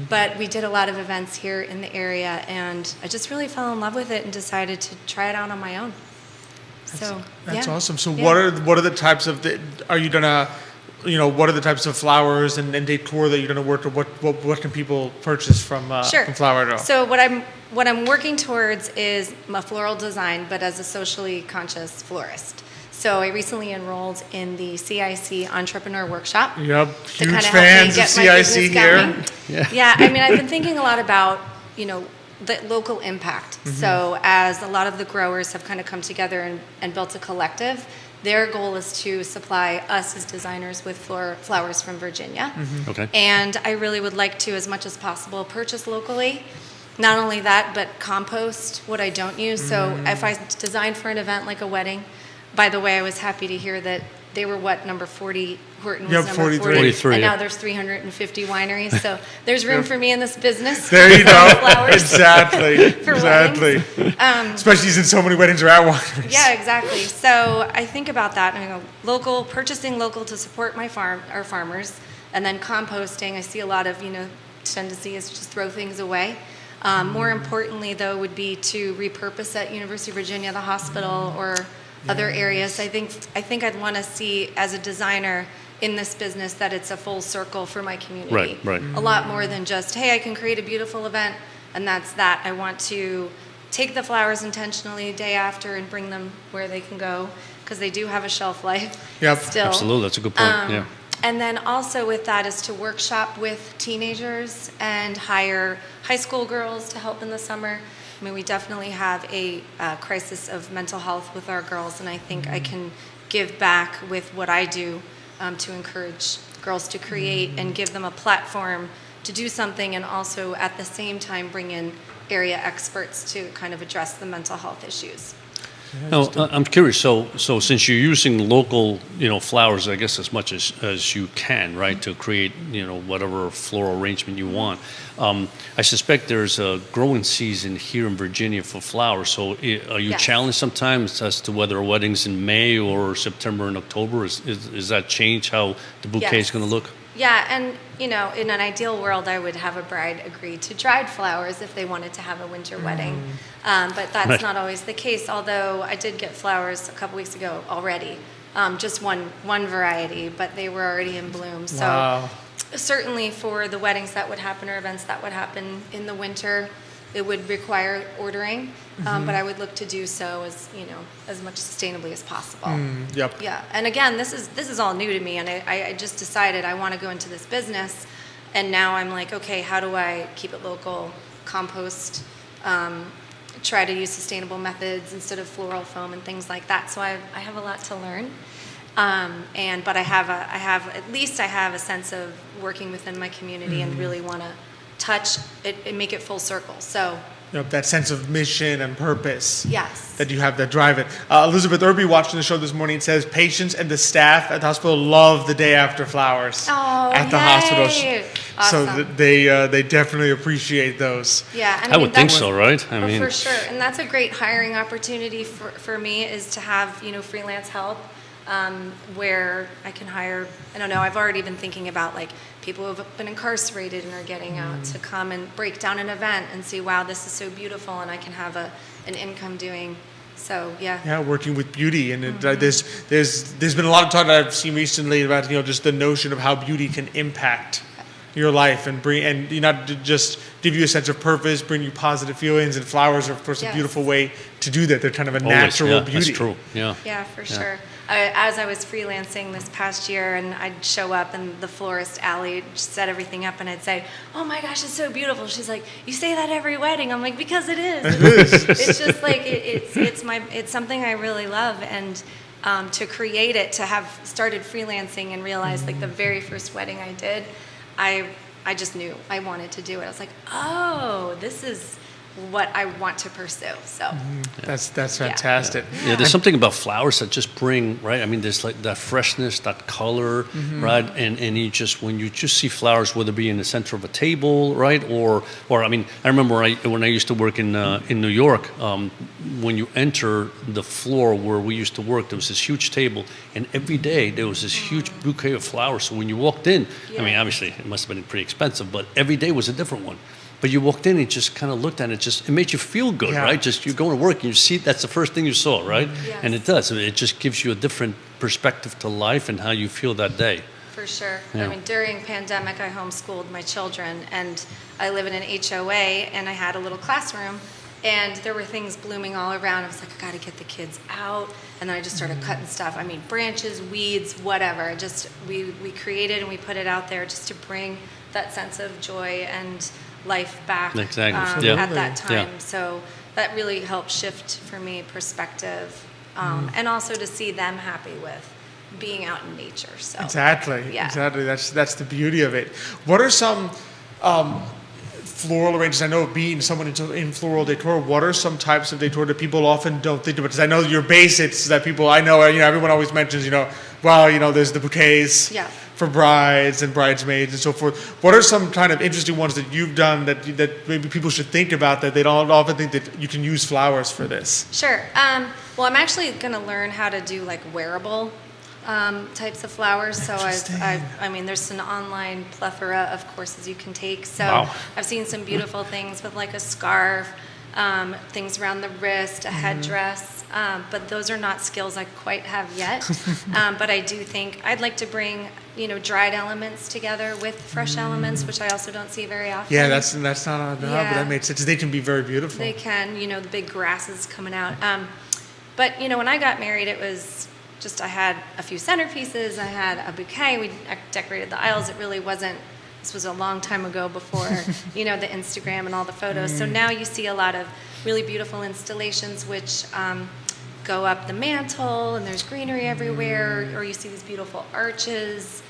but we did a lot of events here in the area, and I just really fell in love with it and decided to try it out on my own. That's yeah. awesome. So, Yeah. what are the types of what are the types of flowers and decor that you're gonna work with? What can people purchase from Flower Girl? So what I'm working towards is a floral design, but as a socially conscious florist. So I recently enrolled in the CIC Entrepreneur Workshop. Yep, to huge kinda help me fans of get my CIC business here. going. Yeah, I mean, I've been thinking a lot about, the local impact. So as a lot of the growers have kind of come together and built a collective, their goal is to supply us as designers with flowers from Virginia. Okay. And I really would like to, as much as possible, purchase locally. Not only that, but compost what I don't use. So if I design for an event like a wedding, by the way, I was happy to hear that they were number 40, Horton was Yep, number 43. 43, and yeah. now there's 350 wineries. So there's room for me in this business. There you go. Flowers. Exactly. For Exactly. Especially since so many weddings are at wineries. Yeah, exactly. So I think about that and I go purchasing local to support our farmers, and then composting. I see a lot of tendency is just throw things away. More importantly, though, would be to repurpose at University of Virginia, the hospital, or other areas. I think I'd want to see as a designer in this business that it's a full circle for my community. Right. A lot more than just, hey, I can create a beautiful event and that's that. I want to take the flowers intentionally day after and bring them where they can go because they do have a shelf life Yep. still. Absolutely. That's a good point. Yeah. And then also with that is to workshop with teenagers and hire high school girls to help in the summer. I mean, we definitely have a crisis of mental health with our girls, and I think I can give back with what I do to encourage girls to create and give them a platform to do something, and also at the same time bring in area experts to kind of address the mental health issues. Now, I'm curious. So since you're using local, flowers, I guess as much as you can, right, to create, whatever floral arrangement you want. I suspect there's a growing season here in Virginia for flowers. So are you Yes. challenged sometimes as to whether a wedding's in May or September and October? Is that change how the bouquet is Yes. going to look? Yeah, and in an ideal world, I would have a bride agree to dried flowers if they wanted to have a winter wedding. But that's Right. not always the case, although I did get flowers a couple weeks ago already. Just one variety, but they were already in bloom. So Wow. certainly for the weddings that would happen or events that would happen in the winter, it would require ordering, but I would look to do so as much sustainably as possible. Yep. Yeah, and again, this is all new to me, and I just decided I want to go into this business, and now I'm like, okay, how do I keep it local, compost, try to use sustainable methods instead of floral foam and things like that. So I have a lot to learn, but I have at least I have a sense of working within my community and really want to touch it and make it full circle. So Yep, that sense of mission and purpose. yes. That you have that drive it. Elizabeth Irby watching the show this morning says patients and the staff at the hospital love the day after flowers Oh, at the yay. hospital. So Awesome. they definitely appreciate those. Yeah, I would think that's- so, right? I Oh, mean, for sure, and that's a great hiring opportunity for me is to have freelance help where I can hire. I don't know. I've already been thinking about like people who have been incarcerated and are getting out to come and break down an event and see, wow, this is so beautiful, and I can have an income doing. So yeah. Yeah, working with beauty, and there's been a lot of talk that I've seen recently about just the notion of how beauty can impact your life and not to just give you a sense of purpose, bring you positive feelings, and flowers are of course a Yes. beautiful way to do that. They're kind of a always, natural yeah, beauty. that's true. Yeah. Yeah, for sure. As I was freelancing this past year, and I'd show up, and the florist Allie set everything up, and I'd say, "Oh my gosh, it's so beautiful." She's like, "You say that every wedding." I'm like, "Because it is. It's just like it's something I really love, and to create it, to have started freelancing and realized like the very first wedding I did, I just knew I wanted to do it. I was like, "Oh, this is what I want to pursue." So. That's fantastic. Yeah, there's something about flowers that just bring, right? I mean, there's like that freshness, that color, right? And you just, when you just see flowers, whether it be in the center of a table, right? Or I mean, I remember when I used to work in New York, when you enter the floor where we used to work, there was this huge table, and every day there was this huge bouquet of flowers. So when you walked in, I mean, Yeah. obviously it must have been pretty expensive, but every day was a different one. But you walked in and just kind of looked at it, it made you feel good, Yeah. right? Just you're going to work and you see that's the first thing you saw, right? Yes. And it does. It just gives you a different perspective to life and how you feel that day. For sure. Yeah. I mean, during pandemic, I homeschooled my children, and I live in an HOA, and I had a little classroom, and there were things blooming all around. I was like, I got to get the kids out, and then I just started cutting stuff. I mean, branches, weeds, whatever. Just we created and we put it out there just to bring that sense of joy and life back Exactly. Yeah. at that Yeah. time. So that really helped shift for me perspective, and also to see them happy with being out in nature. So Exactly. Yeah. Exactly. That's the beauty of it. What are some floral arrangements? I know being someone in floral decor, what are some types of decor that people often don't think about? Because I know your basics that people I know, everyone always mentions, there's the bouquets Yeah. for brides and bridesmaids and so forth. What are some kind of interesting ones that you've done that maybe people should think about, that they don't often think that you can use flowers for this? Sure. Well, I'm actually going to learn how to do like wearable types of flowers. So Interesting. I mean, there's an online plethora of courses you can take. So Wow. I've seen some beautiful things with like a scarf, things around the wrist, a headdress. But those are not skills I quite have yet. But I do think I'd like to bring, dried elements together with fresh elements, which I also don't see very often. Yeah, that's not but Yeah. that makes sense. They can be very beautiful. They can, the big grasses coming out. But, when I got married, it was just I had a few centerpieces. I had a bouquet. We decorated the aisles. It really wasn't, this was a long time ago before, the Instagram and all the photos. So now you see a lot of really beautiful installations which go up the mantle, and there's greenery everywhere, or you see these beautiful arches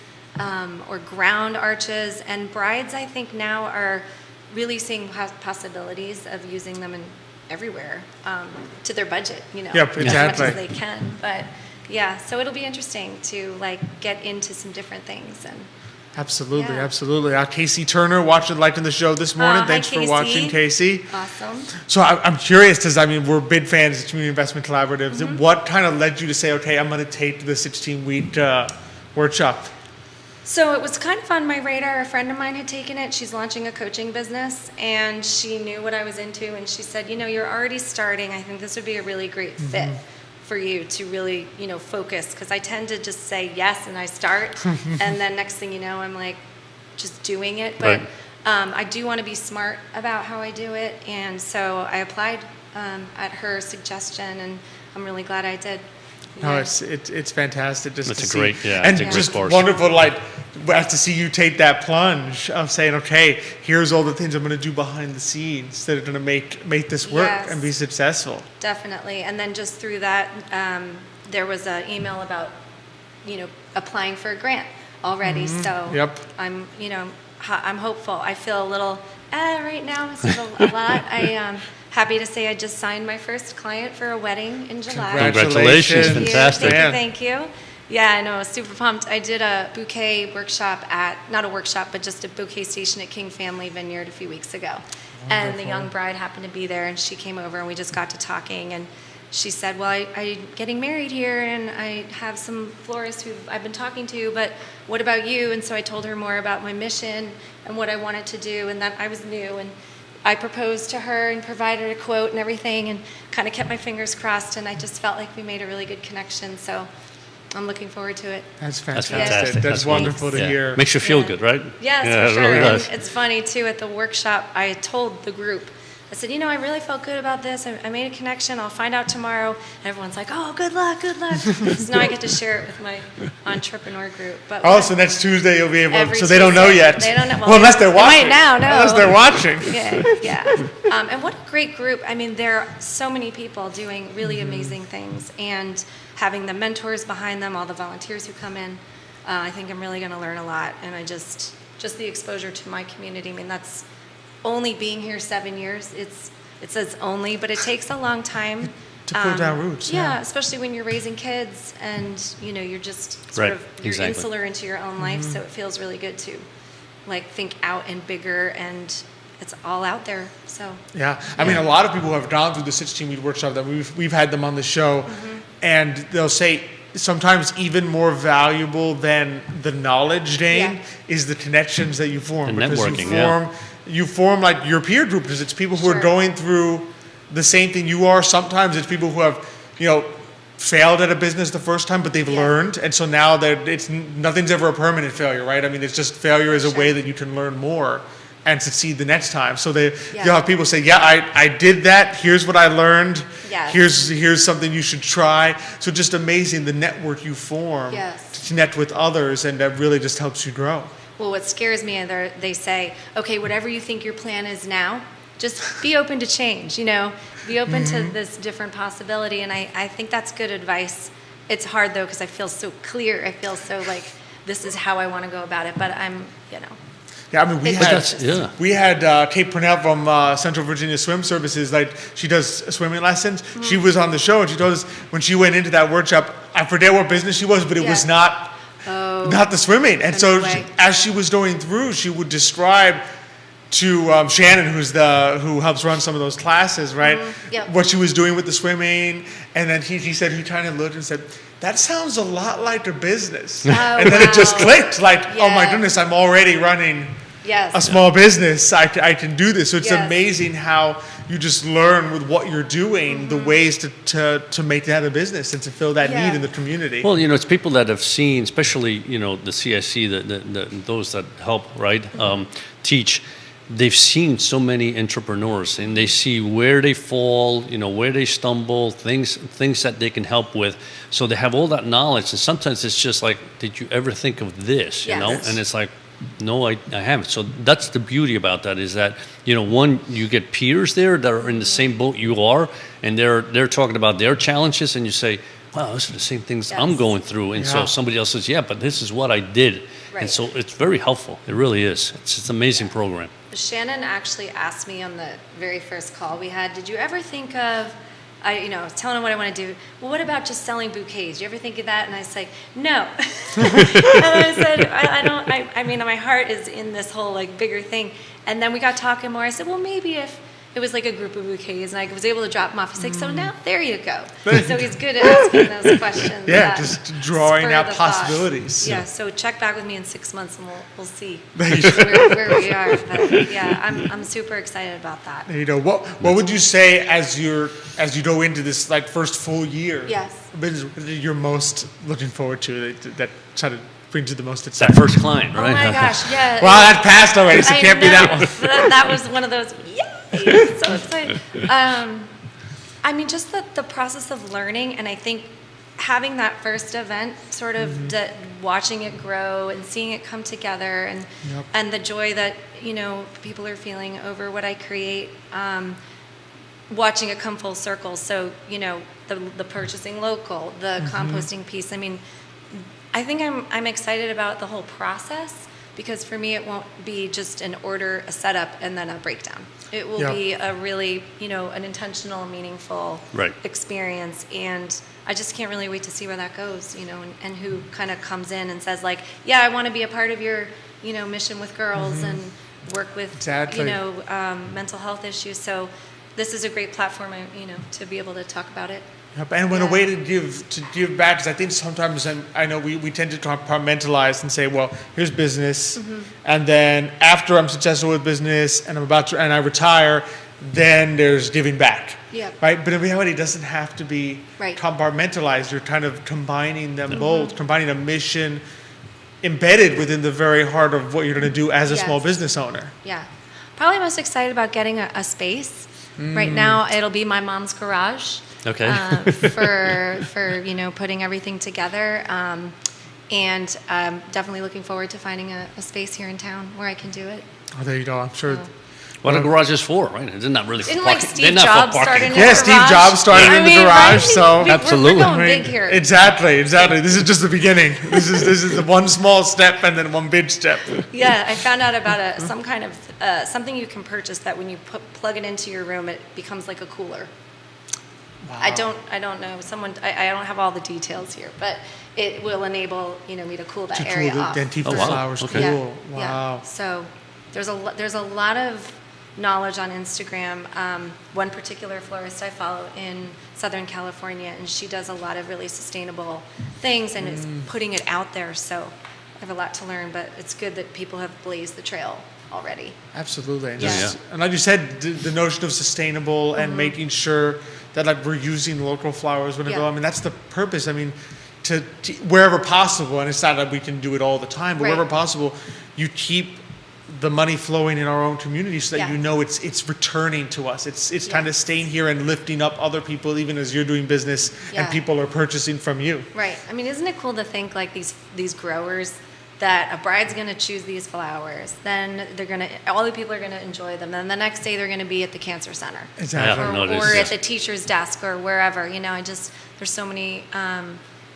or ground arches. And brides, I think, now are really seeing possibilities of using them in everywhere to their budget, Yep, as exactly. much as they can. But yeah, so it'll be interesting to like get into some different things. And Absolutely, Yeah. absolutely. Casey Turner liking the show this morning. Hi, Thanks for Casey. watching, Casey. awesome. So I'm curious, because we're big fans of Community Investment Collaboratives. Mm-hmm. What kind of led you to say, okay, I'm going to take the 16-week workshop? So it was kind of on my radar. A friend of mine had taken it. She's launching a coaching business, and she knew what I was into. And she said, you're already starting. I think this would be a really great fit for you to really, focus. Because I tend to just say yes and I start, and then next thing you know, I'm like just doing it. But Right. I do want to be smart about how I do it, and so I applied at her suggestion, and I'm really glad I did. No, Yeah. it's fantastic just That's to a see. great- yeah, and it's a great just course. wonderful, to see you take that plunge of saying, okay, here's all the things I'm going to do behind the scenes that are going to make this work Yes. and be successful. Definitely. And then just through that, there was an email about, applying for a grant already. So Yep. I'm, I'm hopeful. I feel a little, right now, it's a lot. I am happy to say I just signed my first client for a wedding in July. Congratulations. Thank you. Fantastic. Thank you. Yeah, I know, I was super pumped. I did a bouquet workshop not a workshop, but just a bouquet station at King Family Vineyard a few weeks ago. And the young bride happened to be there, and she came over, and we just got to talking, and she said, well, I'm getting married here, and I have some florists who I've been talking to, but what about you? And so I told her more about my mission and what I wanted to do, and that I was new, and I proposed to her and provided a quote and everything, and kind of kept my fingers crossed, and I just felt like we made a really good connection. So I'm looking forward to it. That's That's fantastic. fantastic. That's wonderful to Yeah. hear. Makes you feel Yeah. good, right? Yes, Yeah, for it sure. really And does. it's funny too. At the workshop, I told the group, I said, I really felt good about this. I made a connection. I'll find out tomorrow. And everyone's like, oh, good luck, good luck. So now I get to share it with my entrepreneur group. But Oh, so next Tuesday you'll be able. Every So they don't know Tuesday. yet. They don't know. Well, unless they're they watching. might now know. Unless they're watching. Yeah. And what a great group. I mean, there are so many people doing really amazing things, and having the mentors behind them, all the volunteers who come in. I think I'm really going to learn a lot, and I just the exposure to my community. I mean, that's only being here 7 years. It says only, but it takes a long time. To put down roots, Yeah, yeah. especially when you're raising kids, and you're just sort Right, of you're exactly. insular into your own life. So it feels really good to think out and bigger, and it's all out there. So Yeah, I mean, a lot of people who have gone through the 16-week workshop that we've had them on the show, and they'll say sometimes even more valuable than the knowledge gain Yeah. is the connections that you form. The because networking, yeah. you form like your peer group, because it's people who are Sure. going through the same thing you are. Sometimes it's people who have, failed at a business the first time, but they've Yeah. learned, and so now that nothing's ever a permanent failure, right? I mean, it's just failure is a way Sure. that you can learn more and succeed the next time. So Yeah. you'll have people say, yeah, I did that. Here's what I learned. Yes. Here's something you should try. So just amazing the network you form Yes. to connect with others, and that really just helps you grow. Well, what scares me, and they say, okay, whatever you think your plan is now, just be open to change, be open to this different possibility. And I think that's good advice. It's hard, though, because I feel so clear. I feel so like this is how I want to go about it. But I'm. Yeah, I mean, But that's- yeah. we had Kate Purnell from Central Virginia Swim Services. Like, she does swimming lessons. She was on the show, and she told us when she went into that workshop, I forget what business she was, but it was Yeah. not the swimming. And so Anyway. as she was going through, she would describe to Shannon, who helps run some of those classes, right? Yep. What she was doing with the swimming, and then he said he kind of looked and said, "That sounds a lot like a business." And then it just wow. clicked, like, "Oh my Yeah. goodness, I'm already running Yes. a small business. I can do this." So it's Yes. amazing how you just learn with what you're doing the ways to make that a business and to fill that Yeah. need in the community. Well, it's people that have seen, especially the CSC, those that help, right, teach. They've seen so many entrepreneurs, and they see where they fall, where they stumble, things that they can help with. So they have all that knowledge, and sometimes it's just like, did you ever think of this? Yes. And it's like, no, I haven't. So that's the beauty about that, is that one, you get peers there that are in the same boat you are, and they're talking about their challenges, and you say, wow, those are the same things I'm Yes. going through. And Yeah. so somebody else says, yeah, but this is what I did. And Right. so it's very helpful. It really is. It's an amazing program. Shannon actually asked me on the very first call we had, did you ever think of, I was telling him what I want to do. Well, what about just selling bouquets? Do you ever think of that? And I was like, no. And I said, I mean, my heart is in this whole like bigger thing. And then we got talking more. I said, well, maybe if it was like a group of bouquets and I was able to drop them off. He's like, so now there you go. So he's good at asking those questions. Yeah, just drawing spur out the thought. possibilities. Yeah, so check back with me in 6 months and we'll see where we are. But yeah, I'm super excited about that. You know, what would you say as you go into this like first full year? Yes. What is you're most looking forward to that sort of brings you the most That excitement? first client, Oh right? my gosh, yeah. Well, that passed already, so it can't be that one. That was one of those, yay, so excited. I mean, just the process of learning, and I think having that first event, sort of watching it grow and seeing it come together, and Yep. and the joy that people are feeling over what I create. Watching it come full circle. So the purchasing local, the composting piece. I mean, I think I'm excited about the whole process, because for me it won't be just an order, a setup, and then a breakdown. It will Yeah. be a really, an intentional, meaningful Right. experience, and I just can't really wait to see where that goes, and who kind of comes in and says like, yeah, I want to be a part of your, mission with girls and work with, Exactly. mental health issues. So this is a great platform, to be able to talk about it. Yep, and when a Yeah. way to give back, because I think sometimes I know we tend to compartmentalize and say, well, here's business, Mm-hmm. and then after I'm successful with business and I retire, then there's giving back. Yep. Right, but in reality, it doesn't have to be Right. compartmentalized. You're kind of combining them both, combining a mission embedded within the very heart of what you're going to do as a small Yes. business owner. Yeah. Probably most excited about getting a space. Right now, it'll be my mom's garage. Okay. For putting everything together. And I'm definitely looking forward to finding a space here in town where I can do it. Oh, there you go. I'm sure. What a garage is for, right? It's not really for Didn't parking. like They're Steve not Jobs for start parking. in a Yeah, garage? Steve Jobs started in the garage, right? so- Absolutely. We're going I mean, big here. Exactly. This is just the beginning. This is the one small step and then one big step. Yeah, I found out about some kind of something you can purchase that when you plug it into your room, it becomes like a cooler. I don't know. I don't have all the details here, but it will enable me to cool that To area cool off. and keep Oh, the wow. flowers Okay. cool. Yeah, Wow. yeah. So there's a lot of knowledge on Instagram. One particular florist I follow in Southern California, and she does a lot of really sustainable things and is putting it out there. So I have a lot to learn, but it's good that people have blazed the trail already. Absolutely. And, Yeah. just- and like you said, the notion of sustainable and making sure that like we're using local flowers whenever. Yeah. I mean, that's the purpose. I mean, to wherever possible, and it's not that we can do it all the time, but Right. wherever possible, you keep the money flowing in our own community so that Yeah. you know it's returning to us. It's Yeah. kind of staying here and lifting up other people, even as you're doing business Yeah. and people are purchasing from you. Right. I mean, isn't it cool to think like these growers, that a bride's going to choose these flowers, then all the people are going to enjoy them, then the next day they're going to be at the cancer center. Exactly. Yeah. No, it is, or yeah. at the teacher's desk or wherever. There's so many,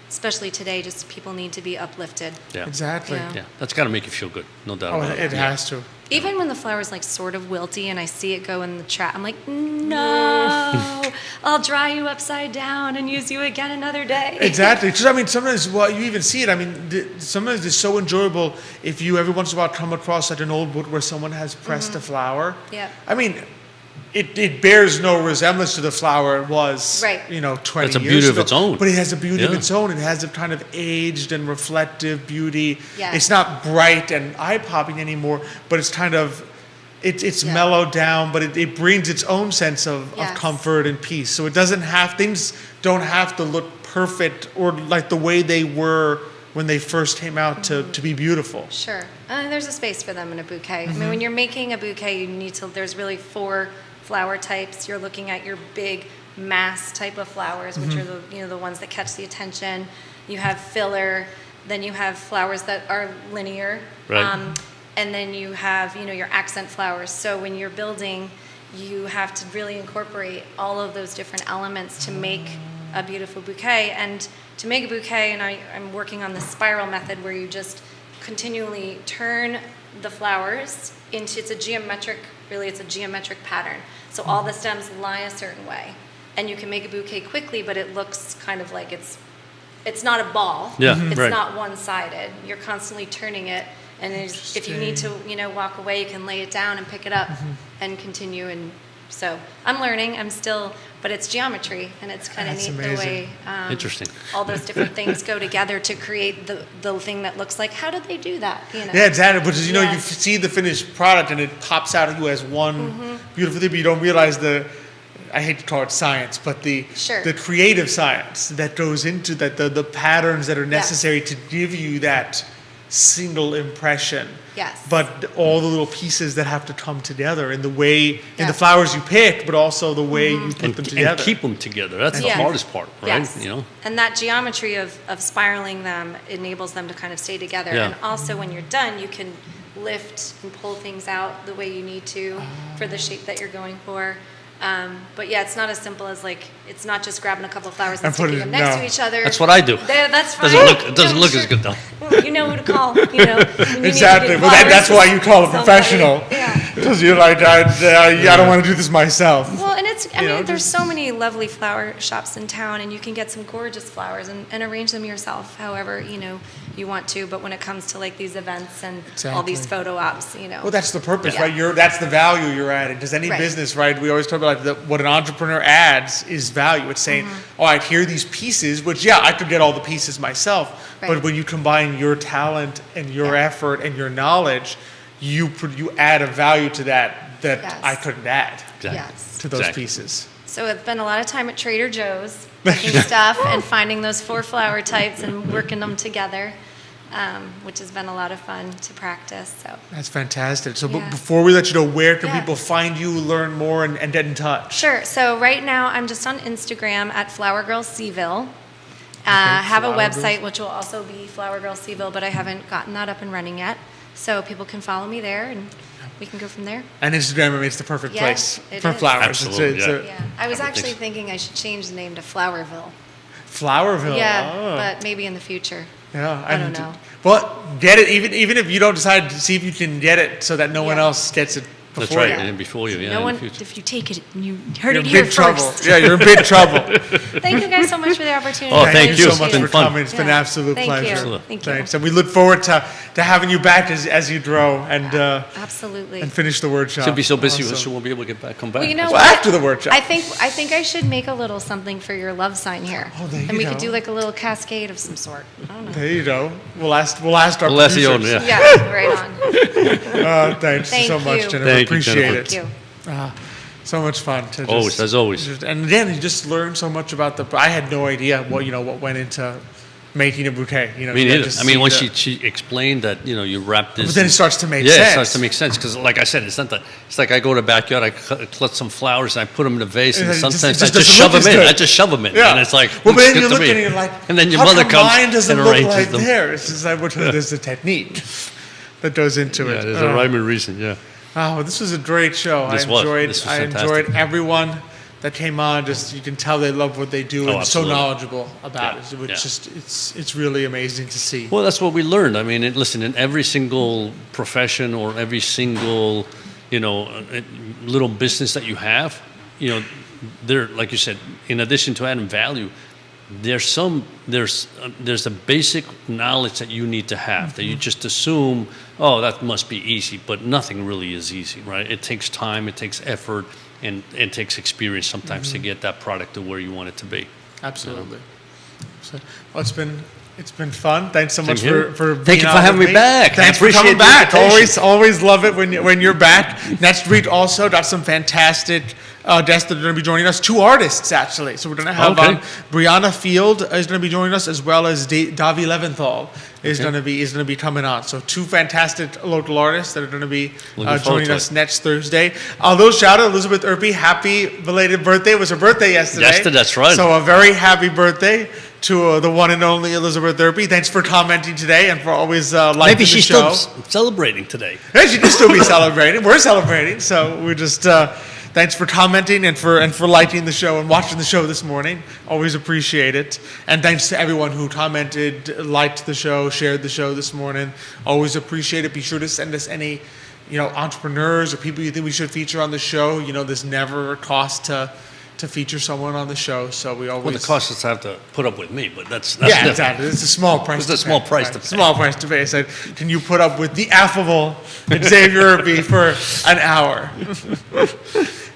especially today, just people need to be uplifted. Yeah. Exactly. Yeah. Yeah. That's got to make you feel good. No doubt Oh, about it Yeah. has to. Even when the flower's like sort of wilty and I see it go in the trash, I'm like, no, I'll dry you upside down and use you again another day. Exactly. Because, I mean, sometimes, well, you even see it. I mean, sometimes it's so enjoyable if you every once in a while come across like an old wood where someone has pressed a flower. Yeah. I mean, it bears no resemblance to the flower it was, Right. 20 It's a years beauty of ago. its own. But it has a beauty of Yeah. its own. It has a kind of aged and reflective beauty. Yes. It's not bright and eye-popping anymore, but it's kind of, it's Yeah. mellowed down, but it brings its own sense of Yes. comfort and peace. So it doesn't have, things don't have to look perfect or like the way they were when they first came out to be beautiful. Sure. There's a space for them in a bouquet. I Mm-hmm. mean, when you're making a bouquet, there's really 4 flower types. You're looking at your big mass type of flowers, which are the ones that catch the attention. You have filler, then you have flowers that are linear. Right. And then you have, your accent flowers. So when you're building, you have to really incorporate all of those different elements to make a beautiful bouquet. And to make a bouquet, and I'm working on the spiral method where you just continually turn the flowers into, it's a geometric pattern. So all the stems lie a certain way. And you can make a bouquet quickly, but it looks kind of like it's not a ball. Yeah, It's right. not one-sided. You're constantly turning it. And if you need to, walk away, you can lay it down and pick it up and continue. And so I'm learning. But it's geometry, and it's kind of That's neat the amazing. way Interesting. all those different things go together to create the thing that looks like, how did they do that? Yeah, exactly. Because you Yeah. see the finished product and it pops out at you as one beautiful thing, but you don't realize I hate to call it science, but the creative science that goes into that, the patterns that are necessary to give you that single impression. Yes. But all the little pieces that have to come together in the way, in the Yes. flowers you pick, but also the way you put And, them and together. keep them together. That's the Yes. hardest part, right? Yes. You know? And that geometry of spiraling them enables them to kind of stay together. Yeah. And also when you're done, you can lift and pull things out the way you need to for the shape that you're going for. But yeah, it's not as simple as it's not just grabbing a couple of flowers and And put sticking it- them next no. to each other. That's what I do. That's fine. It doesn't look as good though. You know who to call, when you need to Exactly. get Well, flowers that's why you call a somebody. professional. Yeah. Because you're like, I don't want to do this myself. Well, and I You mean, know, there's just- so many lovely flower shops in town, and you can get some gorgeous flowers and arrange them yourself, however, you want to. But when it comes to these events and all these Exactly. photo ops, Well, that's the purpose, Yeah. right? That's the value you're adding. Does any Right. business, right? We always talk about what an entrepreneur adds is value. It's saying, all right, here are these pieces, which, I could get all the pieces myself. But Right. when you combine your talent and your Yeah. effort and your knowledge, you add a value to that Yes. I couldn't add Exactly. Yes. to those Exactly. pieces. So it's been a lot of time at Trader Joe's picking stuff and finding those 4 flower types and working them together, which has been a lot of fun to practice. So That's fantastic. So Yeah. before we let you know, where can Yeah. people find you, learn more, and get in touch? sure. So right now I'm just on Instagram at Flower Girl Seville. Have a Flower Girls. website which will also be Flower Girl Seville, but I haven't gotten that up and running yet. So people can follow me there, and we can go from there. And Instagram, I mean, it's the perfect Yeah, place it for is. flowers. Absolutely, It's Yeah, I was actually Everything's- thinking I should change the name to Flowerville. Flowerville. Yeah, Oh. but maybe in the future. Yeah, I don't know. Well, get it even if you don't decide to see if you can get it so that no one Yeah. else gets it That's before right. you. And before you, yeah. No in one, the future. if you take it, you heard You're it in here big trouble. first. Yeah, you're in big trouble. Thank you guys so much for the opportunity. Oh, I thank you. so It's much been for fun. coming. It's been an Yeah. absolute Thank pleasure. you. Absolutely. Thank you. Thanks, and we look forward to having you back as you grow and Absolutely. and finish the workshop. She'll be so busy, Awesome. she won't be able to come back. Well, you know Well, what? after the workshop. I think I should make a little something for your love sign here. Oh, there and you we go. could do like a little cascade of some sort. I don't know. There you go. We'll ask our We'll ask the owner, producers. yeah. Yeah, right on. Thanks Thank so much, you. Jennifer. Thank you, Appreciate Jennifer. it. Thank you. So much fun to Always, as always. and again, you just learn so much about I had no idea what went into making a bouquet. Me you neither. just I mean, see when the- she explained that, you wrap this. But then it starts to make yeah, sense. it starts to make sense because, like I said, it's not that. It's like I go to the backyard, I cut some flowers, and I put them in a vase, and And it just- sometimes it I just just doesn't shove look them as in. good. I just shove them in, Yeah. and it's like, well, but looks then good you to look me. at it, you're like, and then your how mother come mine comes doesn't and look arranges like them. theirs. It's like, there's a technique that goes into Yeah, it. there's a rhyme and reason. Yeah. Oh, this was a great show. This was fantastic. enjoyed everyone that came on. Just you can tell they love what they do and so absolutely. knowledgeable about Yeah, it. Which yeah. just it's really amazing to see. Well, that's what we learned. I mean, listen, in every single profession or every single, little business that you have, there, like you said, in addition to adding value, there's a basic knowledge that you need to have that you just assume, oh, that must be easy, but nothing really is easy, right? It takes time, it takes effort, and it takes experience sometimes to get that product to where you want it to be. Absolutely. So, well, it's been fun. Thanks so much Same here. for Thank being you on for having with me back. I Thanks for appreciate coming the back. invitation. Always love it when you're back. Next week also got some fantastic guests that are going to be joining us. 2 artists actually. So we're going to have Okay. Brianna Field is going to be joining us, as well as Davi Leventhal is going to be coming on. So 2 fantastic local artists that are going to be Looking forward joining to us it. next Thursday. Although shout out Elizabeth Erpy, happy belated birthday. It was her birthday yesterday. Yesterday, that's right. So a very happy birthday to the one and only Elizabeth Erpy. Thanks for commenting today and for always liking Maybe the she's show. still celebrating today. Yeah, she can still be celebrating. We're celebrating. So we're just thanks for commenting and for liking the show and watching the show this morning. Always appreciate it. And thanks to everyone who commented, liked the show, shared the show this morning. Always appreciate it. Be sure to send us any, entrepreneurs or people you think we should feature on the show. There's never a cost to feature someone on the show, so we always. Well, the cost is to have to put up with me, but that's yeah, different. exactly. It's a small price. It's a small price to pay. Small price to pay. I said, can you put up with the affable Xavier Irby for an hour?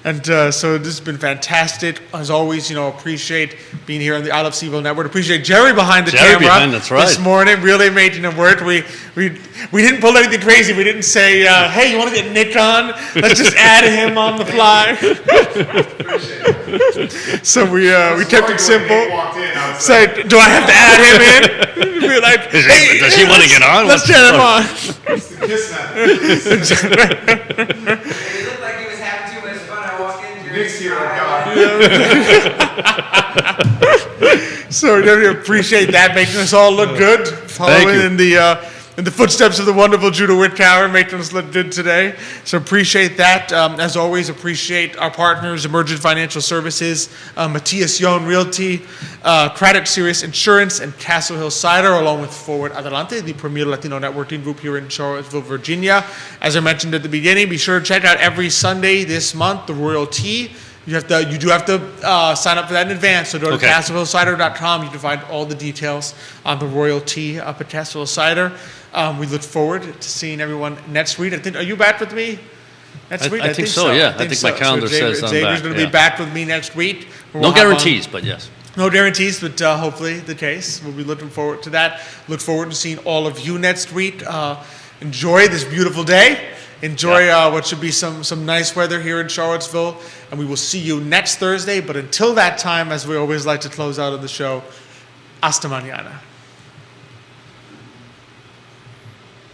And so this has been fantastic. As always, appreciate being here on the I Love CVille Network. Appreciate Jerry behind the Jerry camera behind, that's right. this morning, really making it work. We didn't pull anything crazy. We didn't say, hey, you want to get Nick on? Let's just add him on the fly. So we kept it simple. Say, do I have to add him in? We're like, hey, does he want to get on? Let's get him on. He looked like he was having too much fun. I walked in. Nick's here. So we really appreciate that, making us all look good, following you. in the footsteps of the wonderful Judah Whitcower, making us look good today. So appreciate that. As always, appreciate our partners, Emergent Financial Services, Matias Yon Realty, Credit Sirius Insurance, and Castle Hill Cider, along with Forward Adelante, the premier Latino networking group here in Charlottesville, Virginia. As I mentioned at the beginning, be sure to check out every Sunday this month, the Royal Tea. You do have to sign up for that in advance. So go to CastleHillCider.com. You can find all the details on the Royal Tea up at Castle Hill Cider. We look forward to seeing everyone next week. Are you back with me next week? I think so, yeah. I think my calendar says I'm Xavier's back, going to be back with me next week. No guarantees, but yes. No guarantees, but hopefully the case. We'll be looking forward to that. Look forward to seeing all of you next week. Enjoy this beautiful day. Enjoy what should be some nice weather here in Charlottesville, and we will see you next Thursday. But until that time, as we always like to close out of the show, hasta mañana.